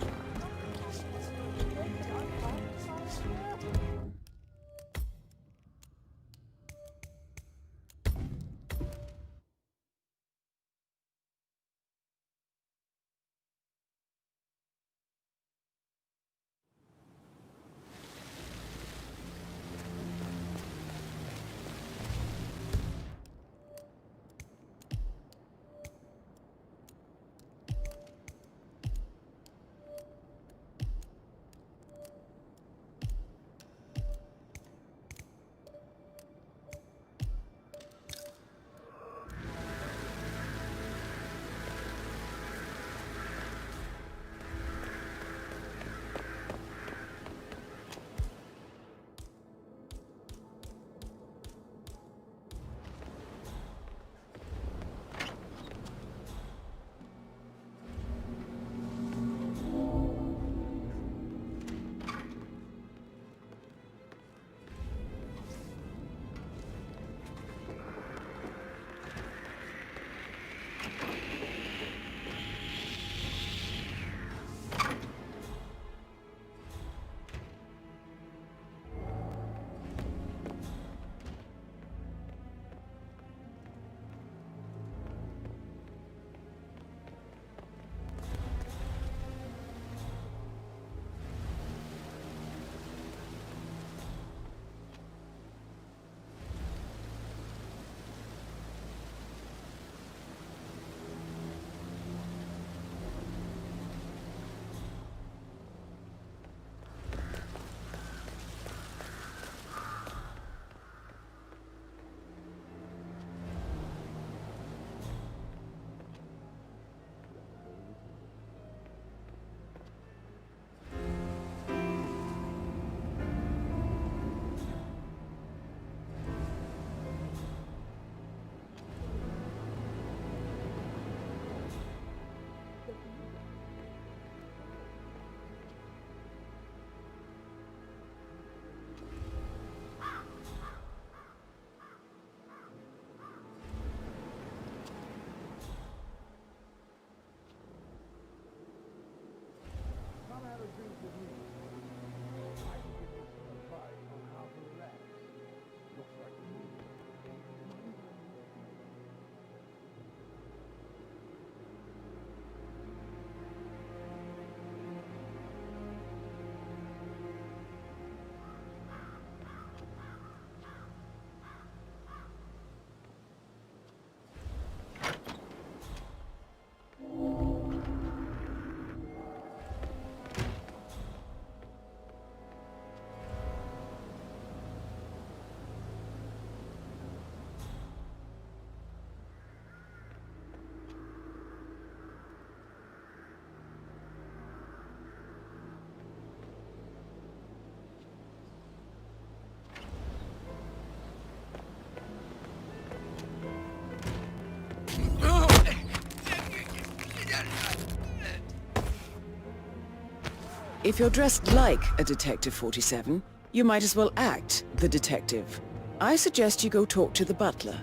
If you're dressed like a Detective 47, you might as well act the detective. I suggest you go talk to the butler.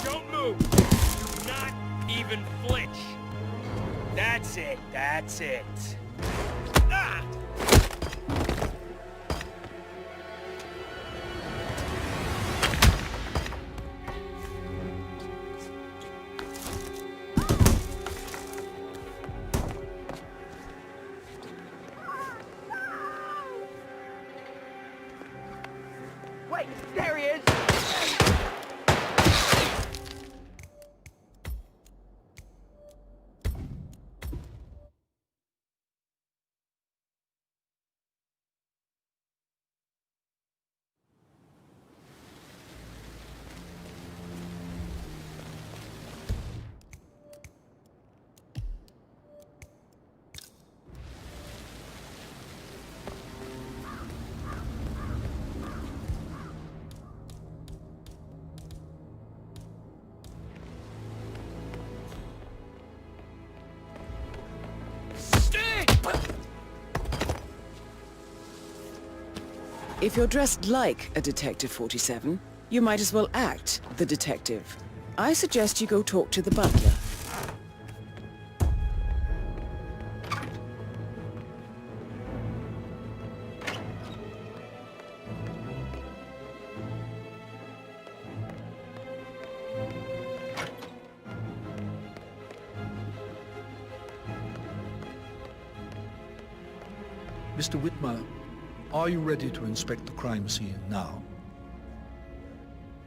Don't move! Do not even flinch! That's it, that's it. Ah! Wait, there he is! If you're dressed like a Detective 47, you might as well act the detective. I suggest you go talk to the butler. Mr. Whitmer, are you ready to inspect the crime scene now?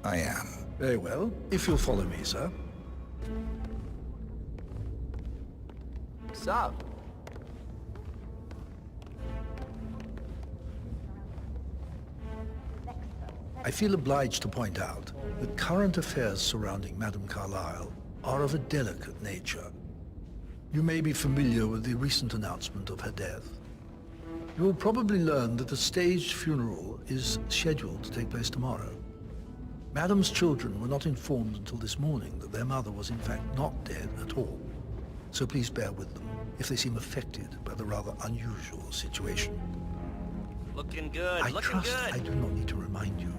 I am. Very well. If you'll follow me, sir. Sup? I feel obliged to point out that current affairs surrounding Madame Carlyle are of a delicate nature. You may be familiar with the recent announcement of her death. You will probably learn that a staged funeral is scheduled to take place tomorrow. Madame's children were not informed until this morning that their mother was in fact not dead at all. So please bear with them if they seem affected by the rather unusual situation. Looking good, I looking trust good. I do not need to remind you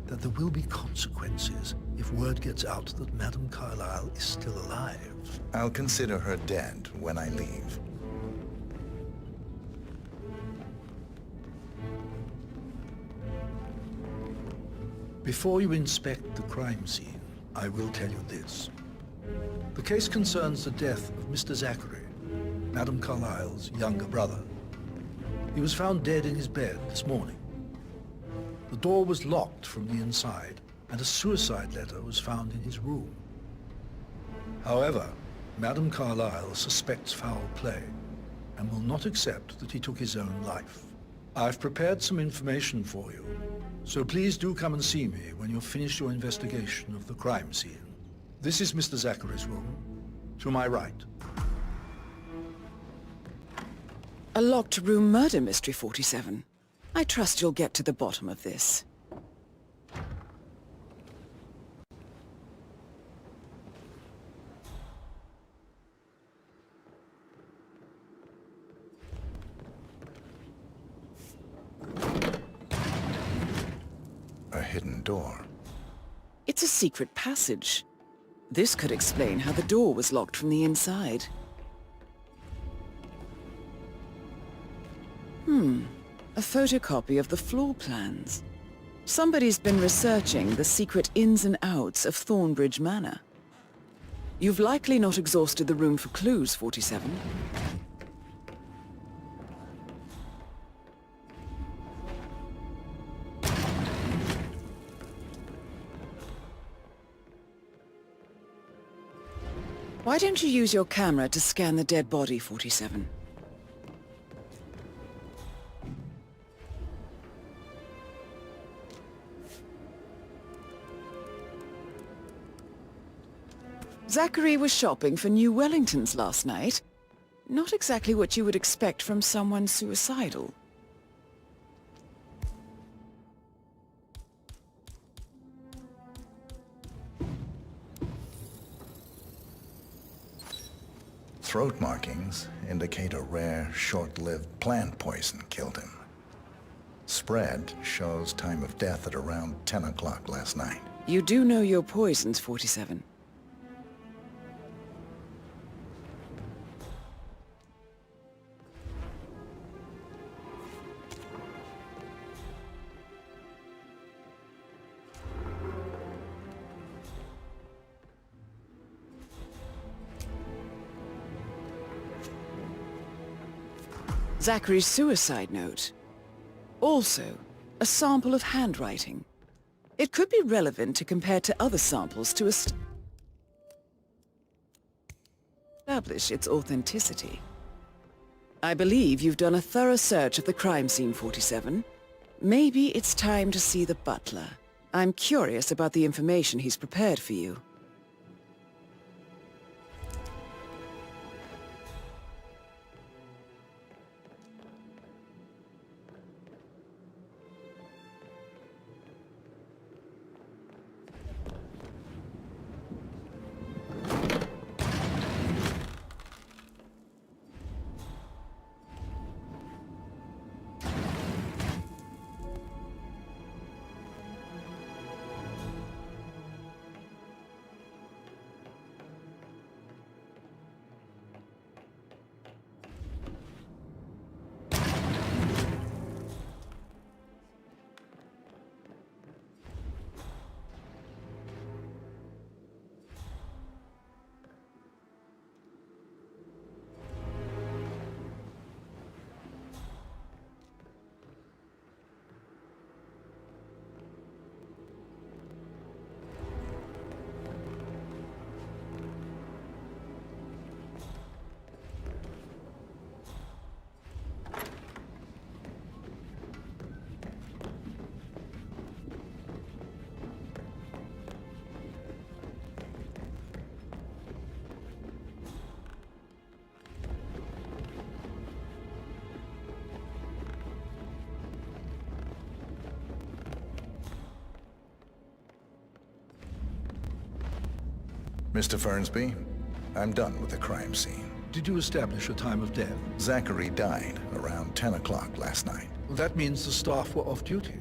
that there will be consequences if word gets out that Madame Carlyle is still alive. I'll consider her dead when I leave. Before you inspect the crime scene, I will tell you this. The case concerns the death of Mr. Zachary, Madame Carlyle's younger brother. He was found dead in his bed this morning. The door was locked from the inside, and a suicide letter was found in his room. However, Madame Carlyle suspects foul play and will not accept that he took his own life. I've prepared some information for you, so please do come and see me when you've finished your investigation of the crime scene. This is Mr. Zachary's room, to my right. A locked room murder mystery, 47. I trust you'll get to the bottom of this. A hidden door. It's a secret passage. This could explain how the door was locked from the inside. A photocopy of the floor plans. Somebody's been researching the secret ins and outs of Thornbridge Manor. You've likely not exhausted the room for clues, 47. Why don't you use your camera to scan the dead body, 47? Zachary was shopping for new Wellingtons last night. Not exactly what you would expect from someone suicidal. Throat markings indicate a rare, short-lived plant poison killed him. Spread shows time of death at around 10 o'clock last night. You do know your poisons, 47. Zachary's suicide note. Also, a sample of handwriting. It could be relevant to compare to other samples to establish its authenticity. I believe you've done a thorough search of the crime scene, 47. Maybe it's time to see the butler. I'm curious about the information he's prepared for you. Mr. Fernsby, I'm done with the crime scene. Did you establish a time of death? Zachary died around 10 o'clock last night. Well, that means the staff were off duty.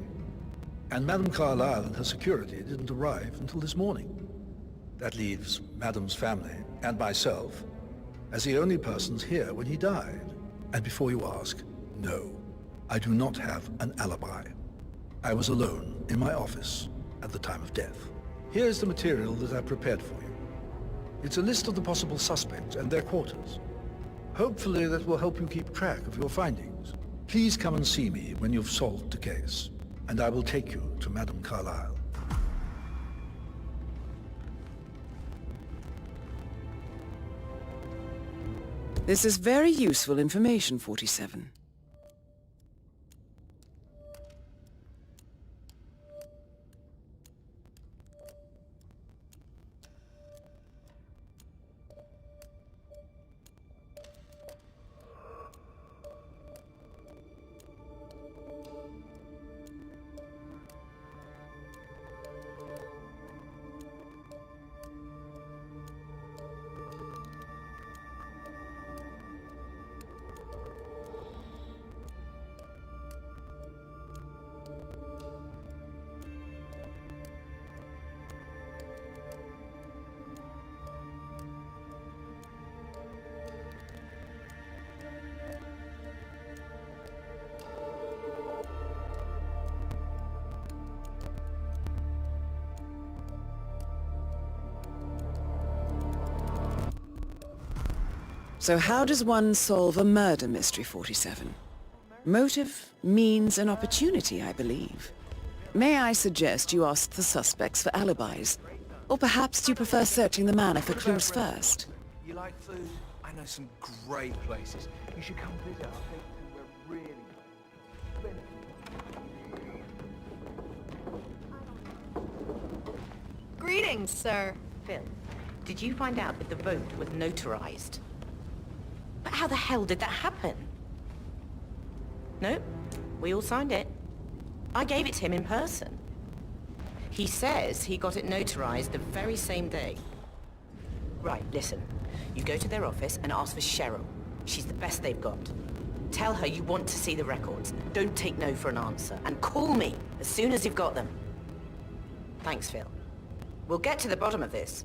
And Madame Carlyle and her security didn't arrive until this morning. That leaves Madame's family and myself as the only persons here when he died. And before you ask, no, I do not have an alibi. I was alone in my office at the time of death. Here's the material that I prepared for you. It's a list of the possible suspects and their quarters. Hopefully that will help you keep track of your findings. Please come and see me when you've solved the case, and I will take you to Madame Carlyle. This is very useful information, 47. So how does one solve a murder mystery, 47? Motive, means, and opportunity, I believe. May I suggest you ask the suspects for alibis? Or perhaps you prefer searching the manor for clues first? You like food? I know some great places. You should come visit. I'll take you to where really... Greetings, sir. Phil, did you find out that the vote was notarized? But how the hell did that happen? Nope, we all signed it. I gave it to him in person. He says he got it notarized the very same day. Right, listen. You go to their office and ask for Cheryl. She's the best they've got. Tell her you want to see the records. Don't take no for an answer. And call me as soon as you've got them. Thanks, Phil. We'll get to the bottom of this.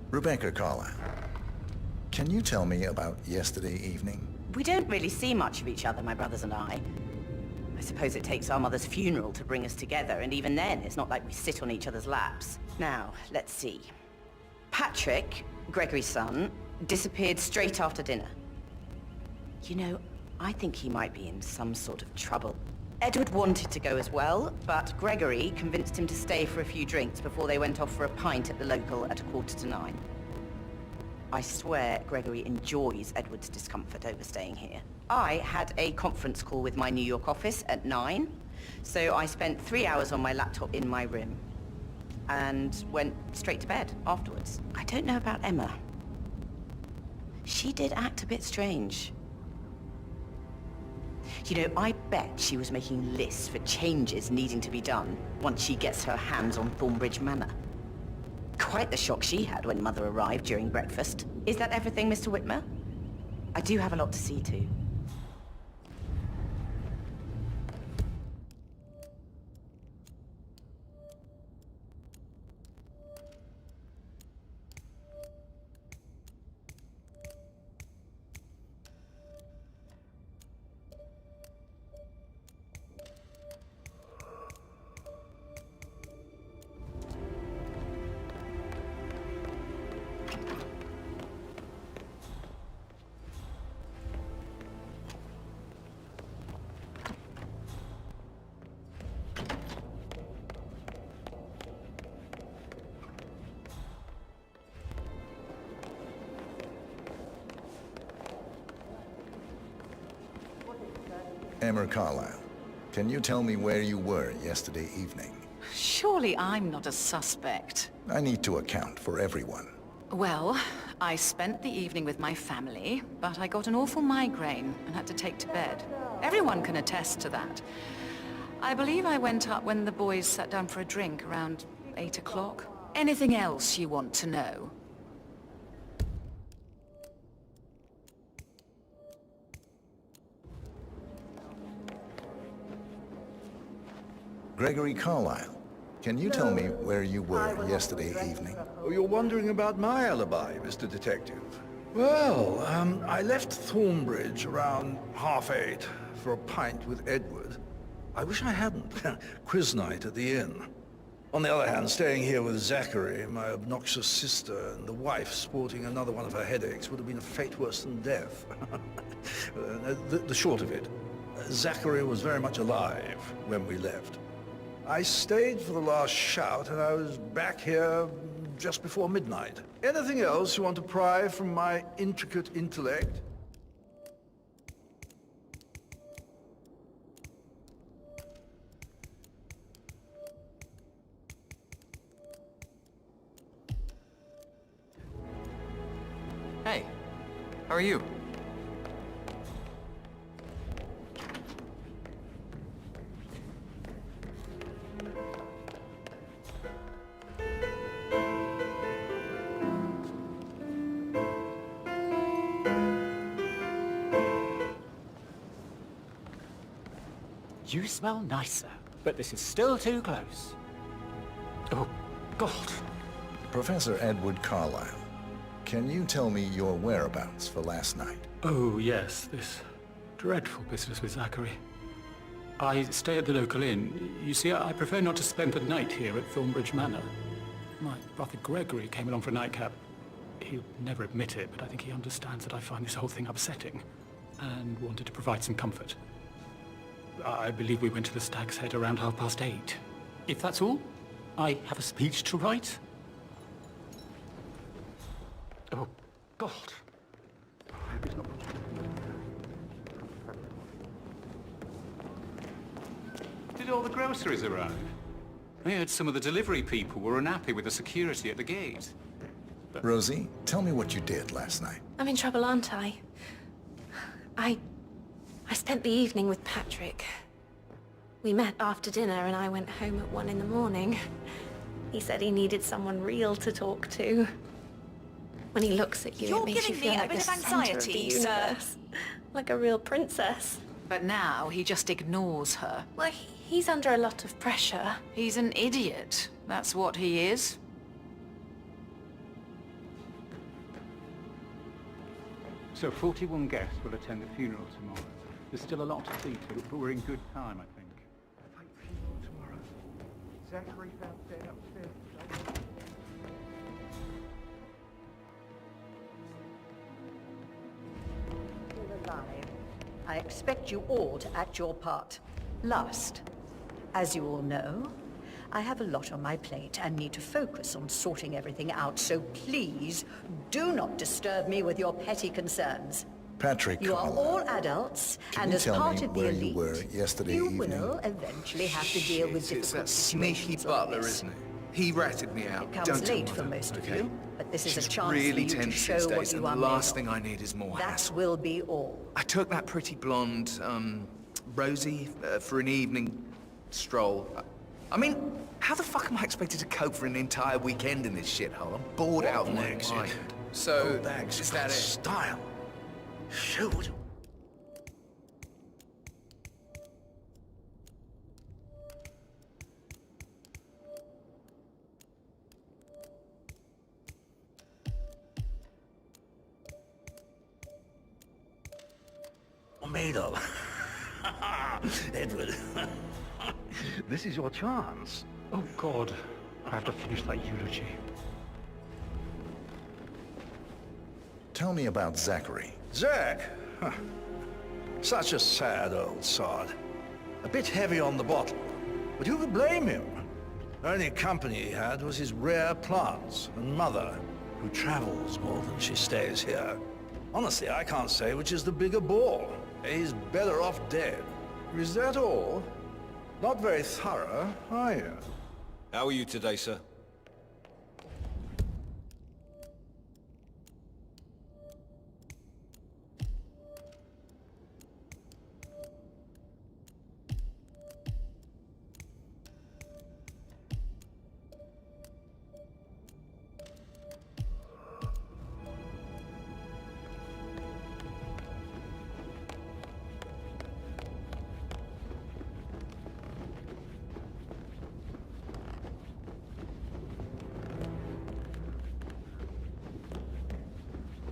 Rebecca Carlyle, can you tell me about yesterday evening? We don't really see much of each other, my brothers and I. I suppose it takes our mother's funeral to bring us together, and even then, it's not like we sit on each other's laps. Now, let's see. Patrick, Gregory's son, disappeared straight after dinner. You know, I think he might be in some sort of trouble. Edward wanted to go as well, but Gregory convinced him to stay for a few drinks before they went off for a pint at the local at 9:15. I swear Gregory enjoys Edward's discomfort over staying here. I had a conference call with my New York office at 9, so I spent 3 hours on my laptop in my room and went straight to bed afterwards. I don't know about Emma. She did act a bit strange. You know, I bet she was making lists for changes needing to be done once she gets her hands on Thornbridge Manor. Quite the shock she had when Mother arrived during breakfast. Is that everything, Mr. Whitmer? I do have a lot to see to. Emma Carlyle, can you tell me where you were yesterday evening? Surely I'm not a suspect. I need to account for everyone. Well, I spent the evening with my family, but I got an awful migraine and had to take to bed. Everyone can attest to that. I believe I went up when the boys sat down for a drink around 8 o'clock. Anything else you want to know? Gregory Carlyle, can you tell me where you were yesterday evening? Oh, you're wondering about my alibi, Mr. Detective. Well, I left Thornbridge around 8:30 for a pint with Edward. I wish I hadn't. Quiz night at the inn. On the other hand, staying here with Zachary, my obnoxious sister, and the wife sporting another one of her headaches would have been a fate worse than death. The short of it, Zachary was very much alive when we left. I stayed for the last shout, and I was back here just before midnight. Anything else you want to pry from my intricate intellect? Hey, how are you? You smell nicer, but this is still too close. Oh, God. Professor Edward Carlyle, can you tell me your whereabouts for last night? Oh, yes, this dreadful business with Zachary. I stay at the local inn. You see, I prefer not to spend the night here at Thornbridge Manor. My brother Gregory came along for a nightcap. He'll never admit it, but I think he understands that I find this whole thing upsetting and wanted to provide some comfort. I believe we went to the Stag's Head around 8:30. If that's all, I have a speech to write. Oh, God. Did all the groceries arrive? I heard some of the delivery people were unhappy with the security at the gate. Rosie, tell me what you did last night. I'm in trouble, aren't I? I spent the evening with Patrick. We met after dinner and I went home at 1 in the morning. He said he needed someone real to talk to. When he looks at you, it makes you feel like the center of the universe. Like a real princess. But now he just ignores her. Well, he's under a lot of pressure. He's an idiot. That's what he is. So 41 guests will attend the funeral tomorrow. There's still a lot to see to, but we're in good time, I think. Fake funeral tomorrow. Zachary found dead upstairs. Still alive. I expect you all to act your part. Last, as you all know, I have a lot on my plate and need to focus on sorting everything out, so please do not disturb me with your petty concerns. Patrick, You are all adults, and as part of the where elite, you were yesterday you evening? will eventually have to deal with It's difficult that sneaky situations butler, like this. isn't it? He ratted me out. It comes Don't tell late for Mother, most of okay? you, but this is She's a chance really for you to tense show these what days, you and are the made last of. thing I need is more That hassle. will be all. I took that pretty blonde, Rosie, for an evening stroll. I mean, how the fuck am I expected to cope for an entire weekend in this shithole? I'm bored out of my mind. So, is that it? Style. Shoot. Made of. Edward. This is your chance. Oh, God. I have to finish that eulogy. Tell me about Zachary. Zach? Huh. Such a sad old sod. A bit heavy on the bottle. But who could blame him? The only company he had was his rare plants and mother, who travels more than she stays here. Honestly, I can't say which is the bigger ball. He's better off dead. Is that all? Not very thorough, are you? How are you today, sir?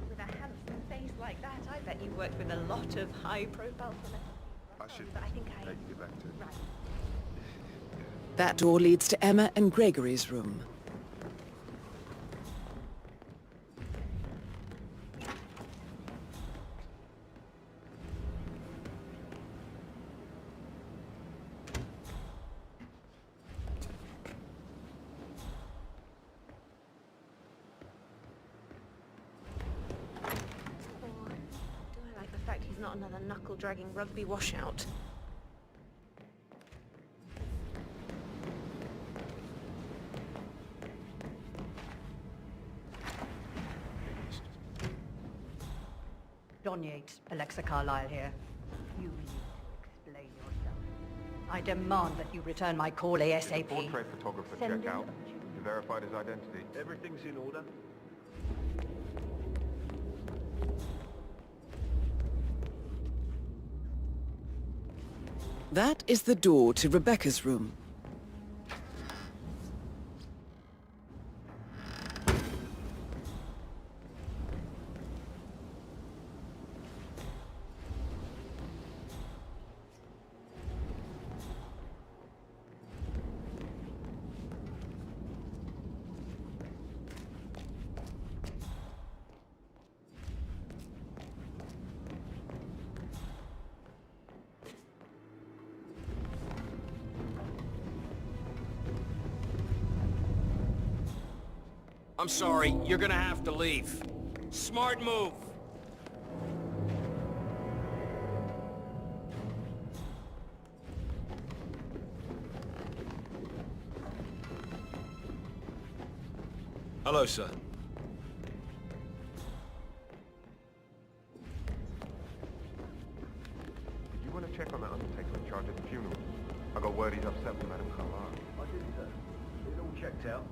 With a handsome face like that, I bet you worked with a lot of high-profile celebrities. I should But I think I... take you back to... Right. That door leads to Emma and Gregory's room. Do I like the fact he's not another knuckle-dragging rugby washout? Don Yates, Alexa Carlyle here. You need to explain yourself. I demand that you return my call ASAP. Portrait photographer Send check in out. You verified his identity. Everything's in order. That is the door to Rebecca's room. I'm sorry, you're gonna have to leave. Smart move. Hello, sir. You want to check on that undertaker in charge of the funeral? I got word he's upset with Madame Carlyle. I did, sir. It all checked out.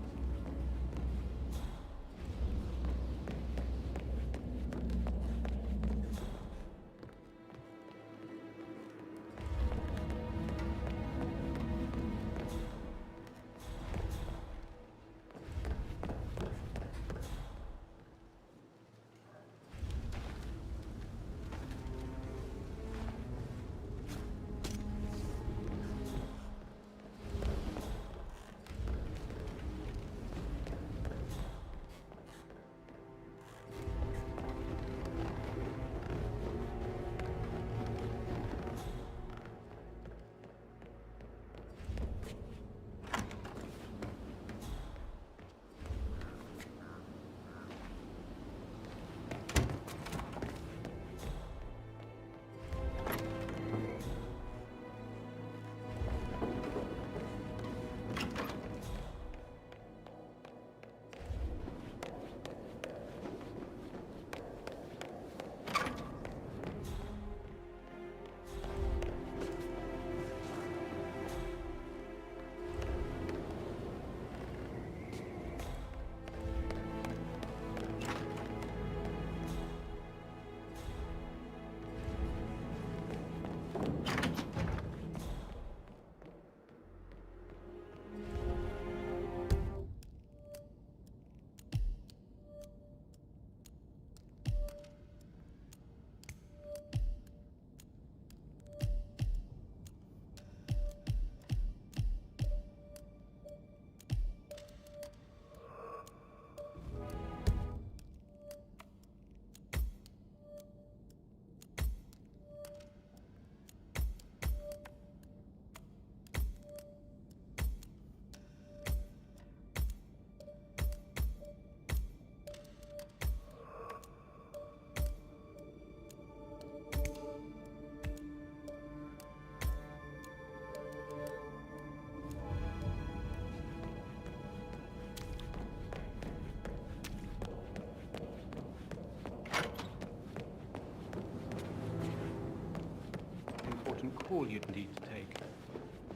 Important call you'd need to take.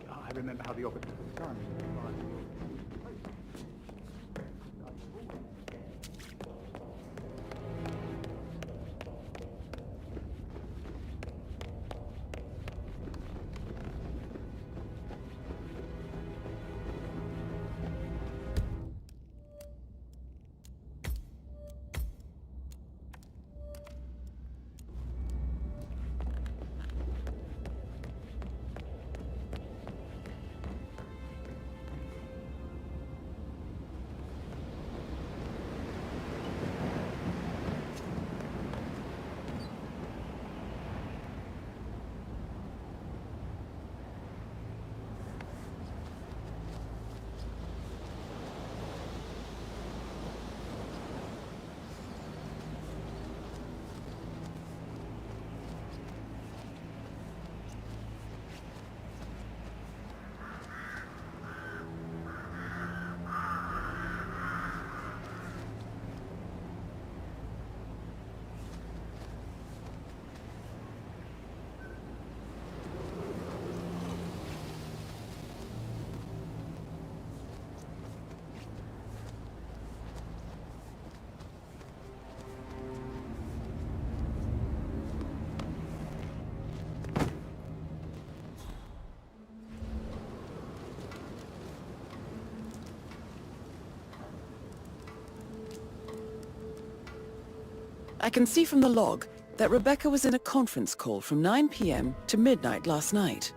I remember how the officer at the time. I can see from the log that Rebecca was in a conference call from 9 p.m. to midnight last night.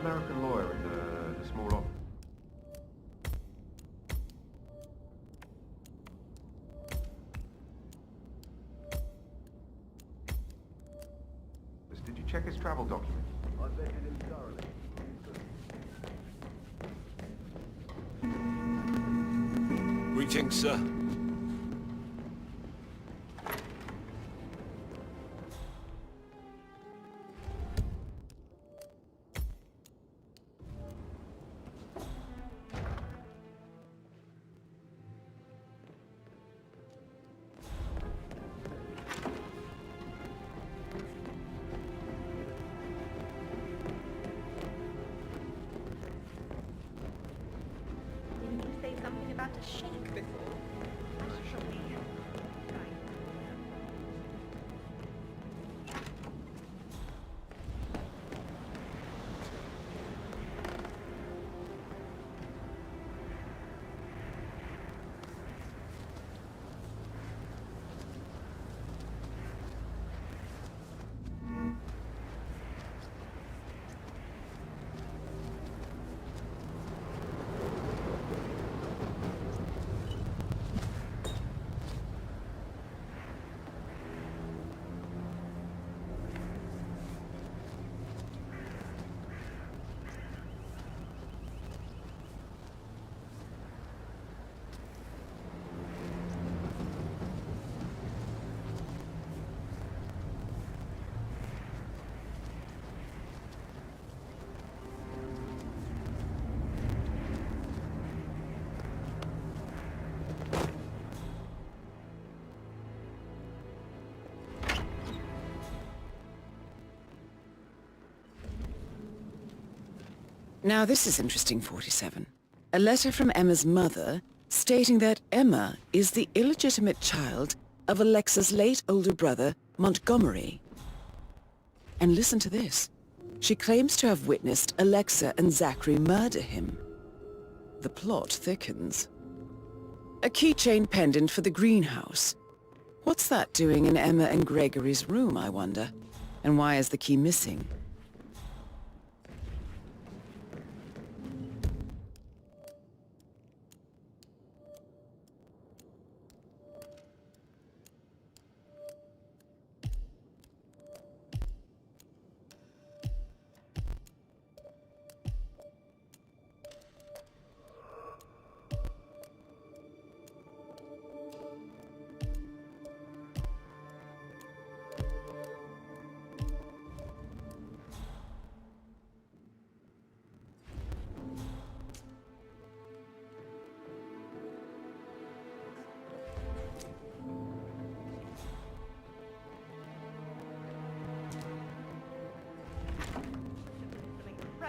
American lawyer in the small office. Did you check his travel documents? I vetted him thoroughly. Greetings, sir. Didn't you say something about a shake before? Now this is interesting, 47. A letter from Emma's mother stating that Emma is the illegitimate child of Alexa's late older brother, Montgomery. And listen to this. She claims to have witnessed Alexa and Zachary murder him. The plot thickens. A keychain pendant for the greenhouse. What's that doing in Emma and Gregory's room, I wonder? And why is the key missing?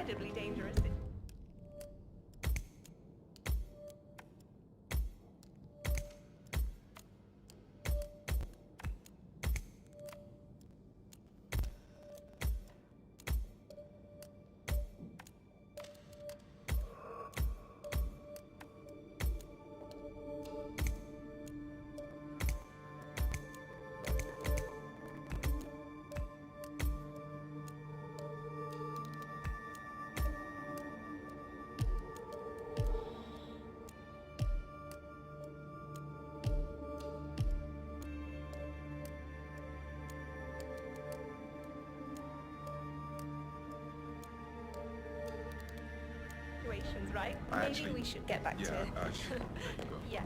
Incredibly dangerous. Right? Maybe we should get back to... Yeah.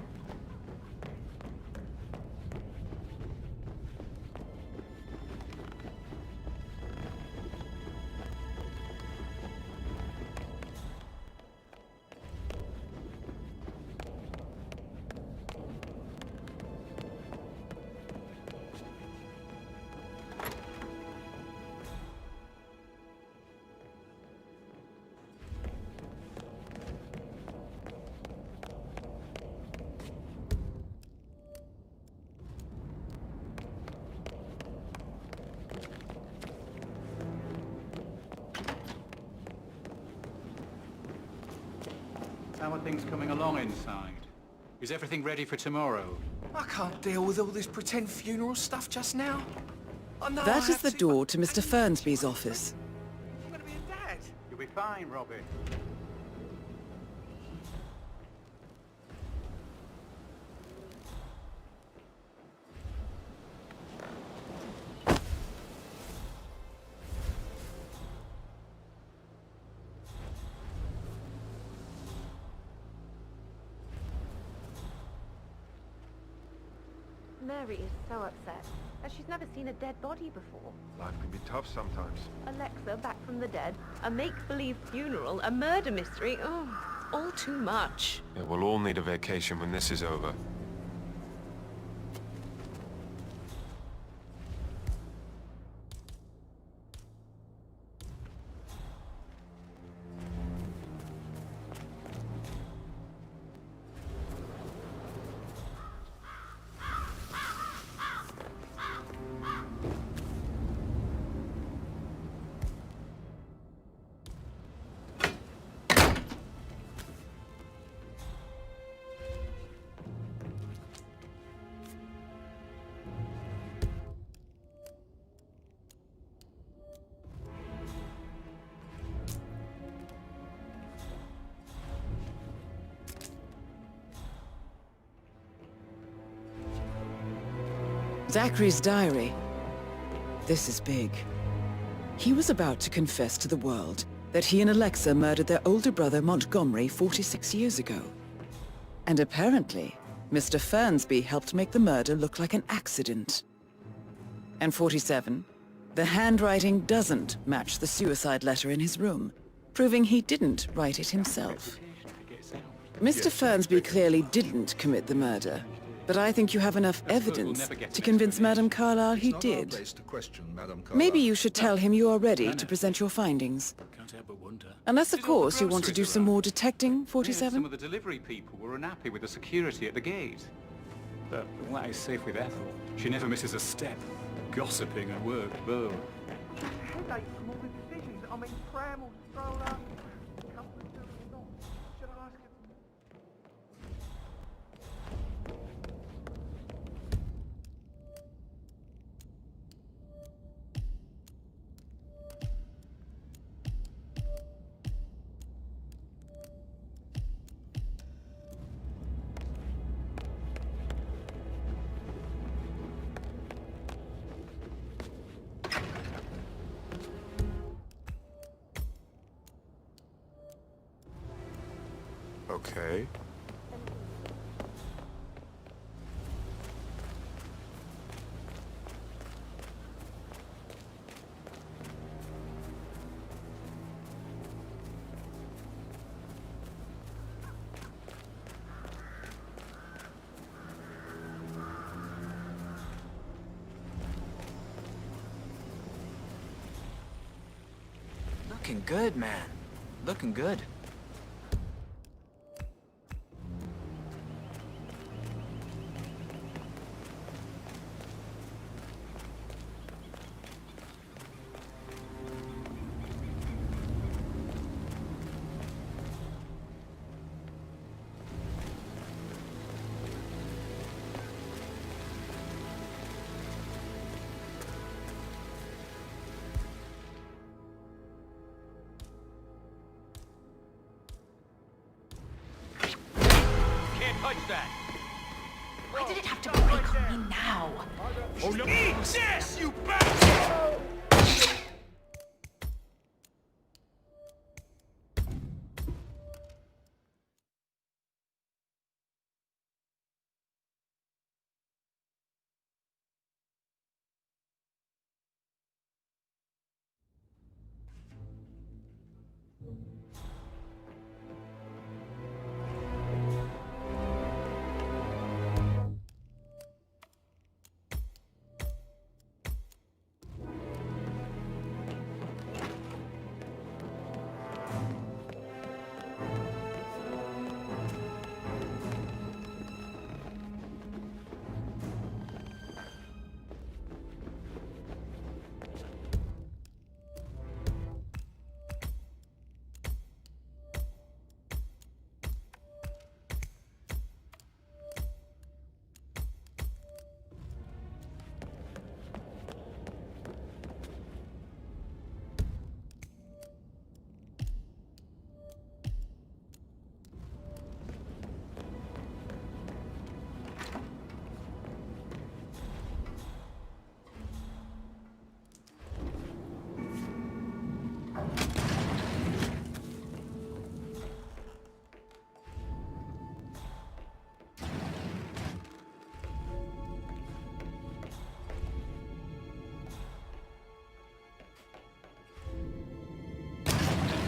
How are things coming along inside? Is everything ready for tomorrow? I can't deal with all this pretend funeral stuff just now. I know That is the door to Mr. Fernsby's office. I'm gonna be a dad. You'll be fine, Robbie. Mary is so upset, as she's never seen a dead body before. Life can be tough sometimes. Alexa back from the dead, a make-believe funeral, a murder mystery. Oh, all too much. Yeah, we'll all need a vacation when this is over. Zachary's diary. This is big. He was about to confess to the world that he and Alexa murdered their older brother Montgomery 46 years ago. And apparently, Mr. Fernsby helped make the murder look like an accident. And 47, the handwriting doesn't match the suicide letter in his room, proving he didn't write it himself. Mr. Fernsby clearly didn't commit the murder, but I think you have enough evidence to convince Madame Carlyle he did. Maybe you should tell him you are ready to present your findings. Unless, of course, you want to do some more detecting, 47? Some of the delivery people were unhappy with the security at the gate. But that is safe with Ethel. She never misses a step. Gossiping at work, though. Headache from all the decisions. I mean, Pram will stroll up. Company do it or not. Should I ask him? Okay. Looking good, man. Looking good. Touch that! Why did it have to break on me now? Oh no! Eat this, you bastard!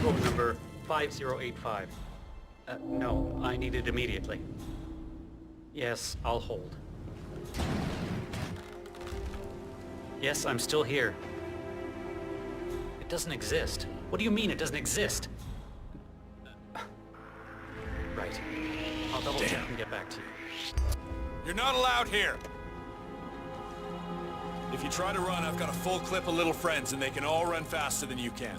Report number 5085. No, I need it immediately. Yes, I'll hold. Yes, I'm still here. It doesn't exist. What do you mean it doesn't exist? Right. I'll double check and get back to you. You're not allowed here! If you try to run, I've got a full clip of little friends, and they can all run faster than you can.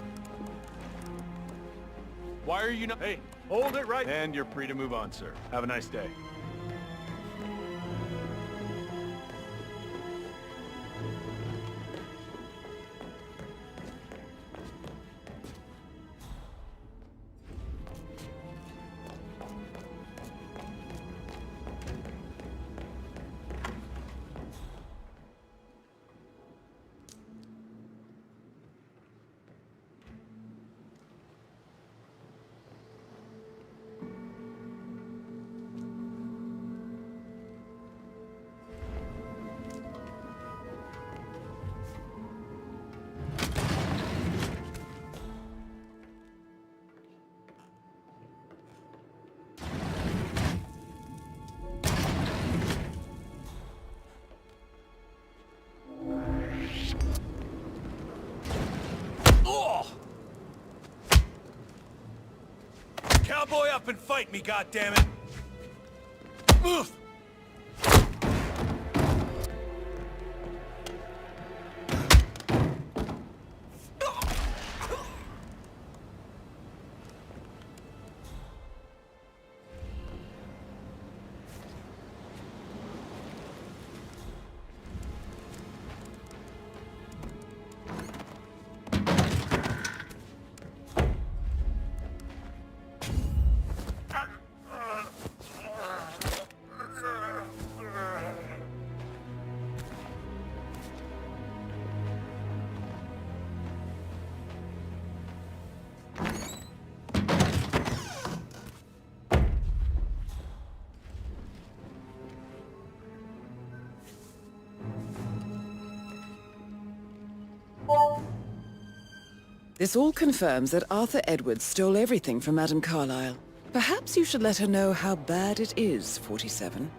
Why are you not— Hey, hold it right— And you're free to move on, sir. Have a nice day. Cowboy up and fight me, goddammit! Move! This all confirms that Arthur Edwards stole everything from Madame Carlyle. Perhaps you should let her know how bad it is, 47.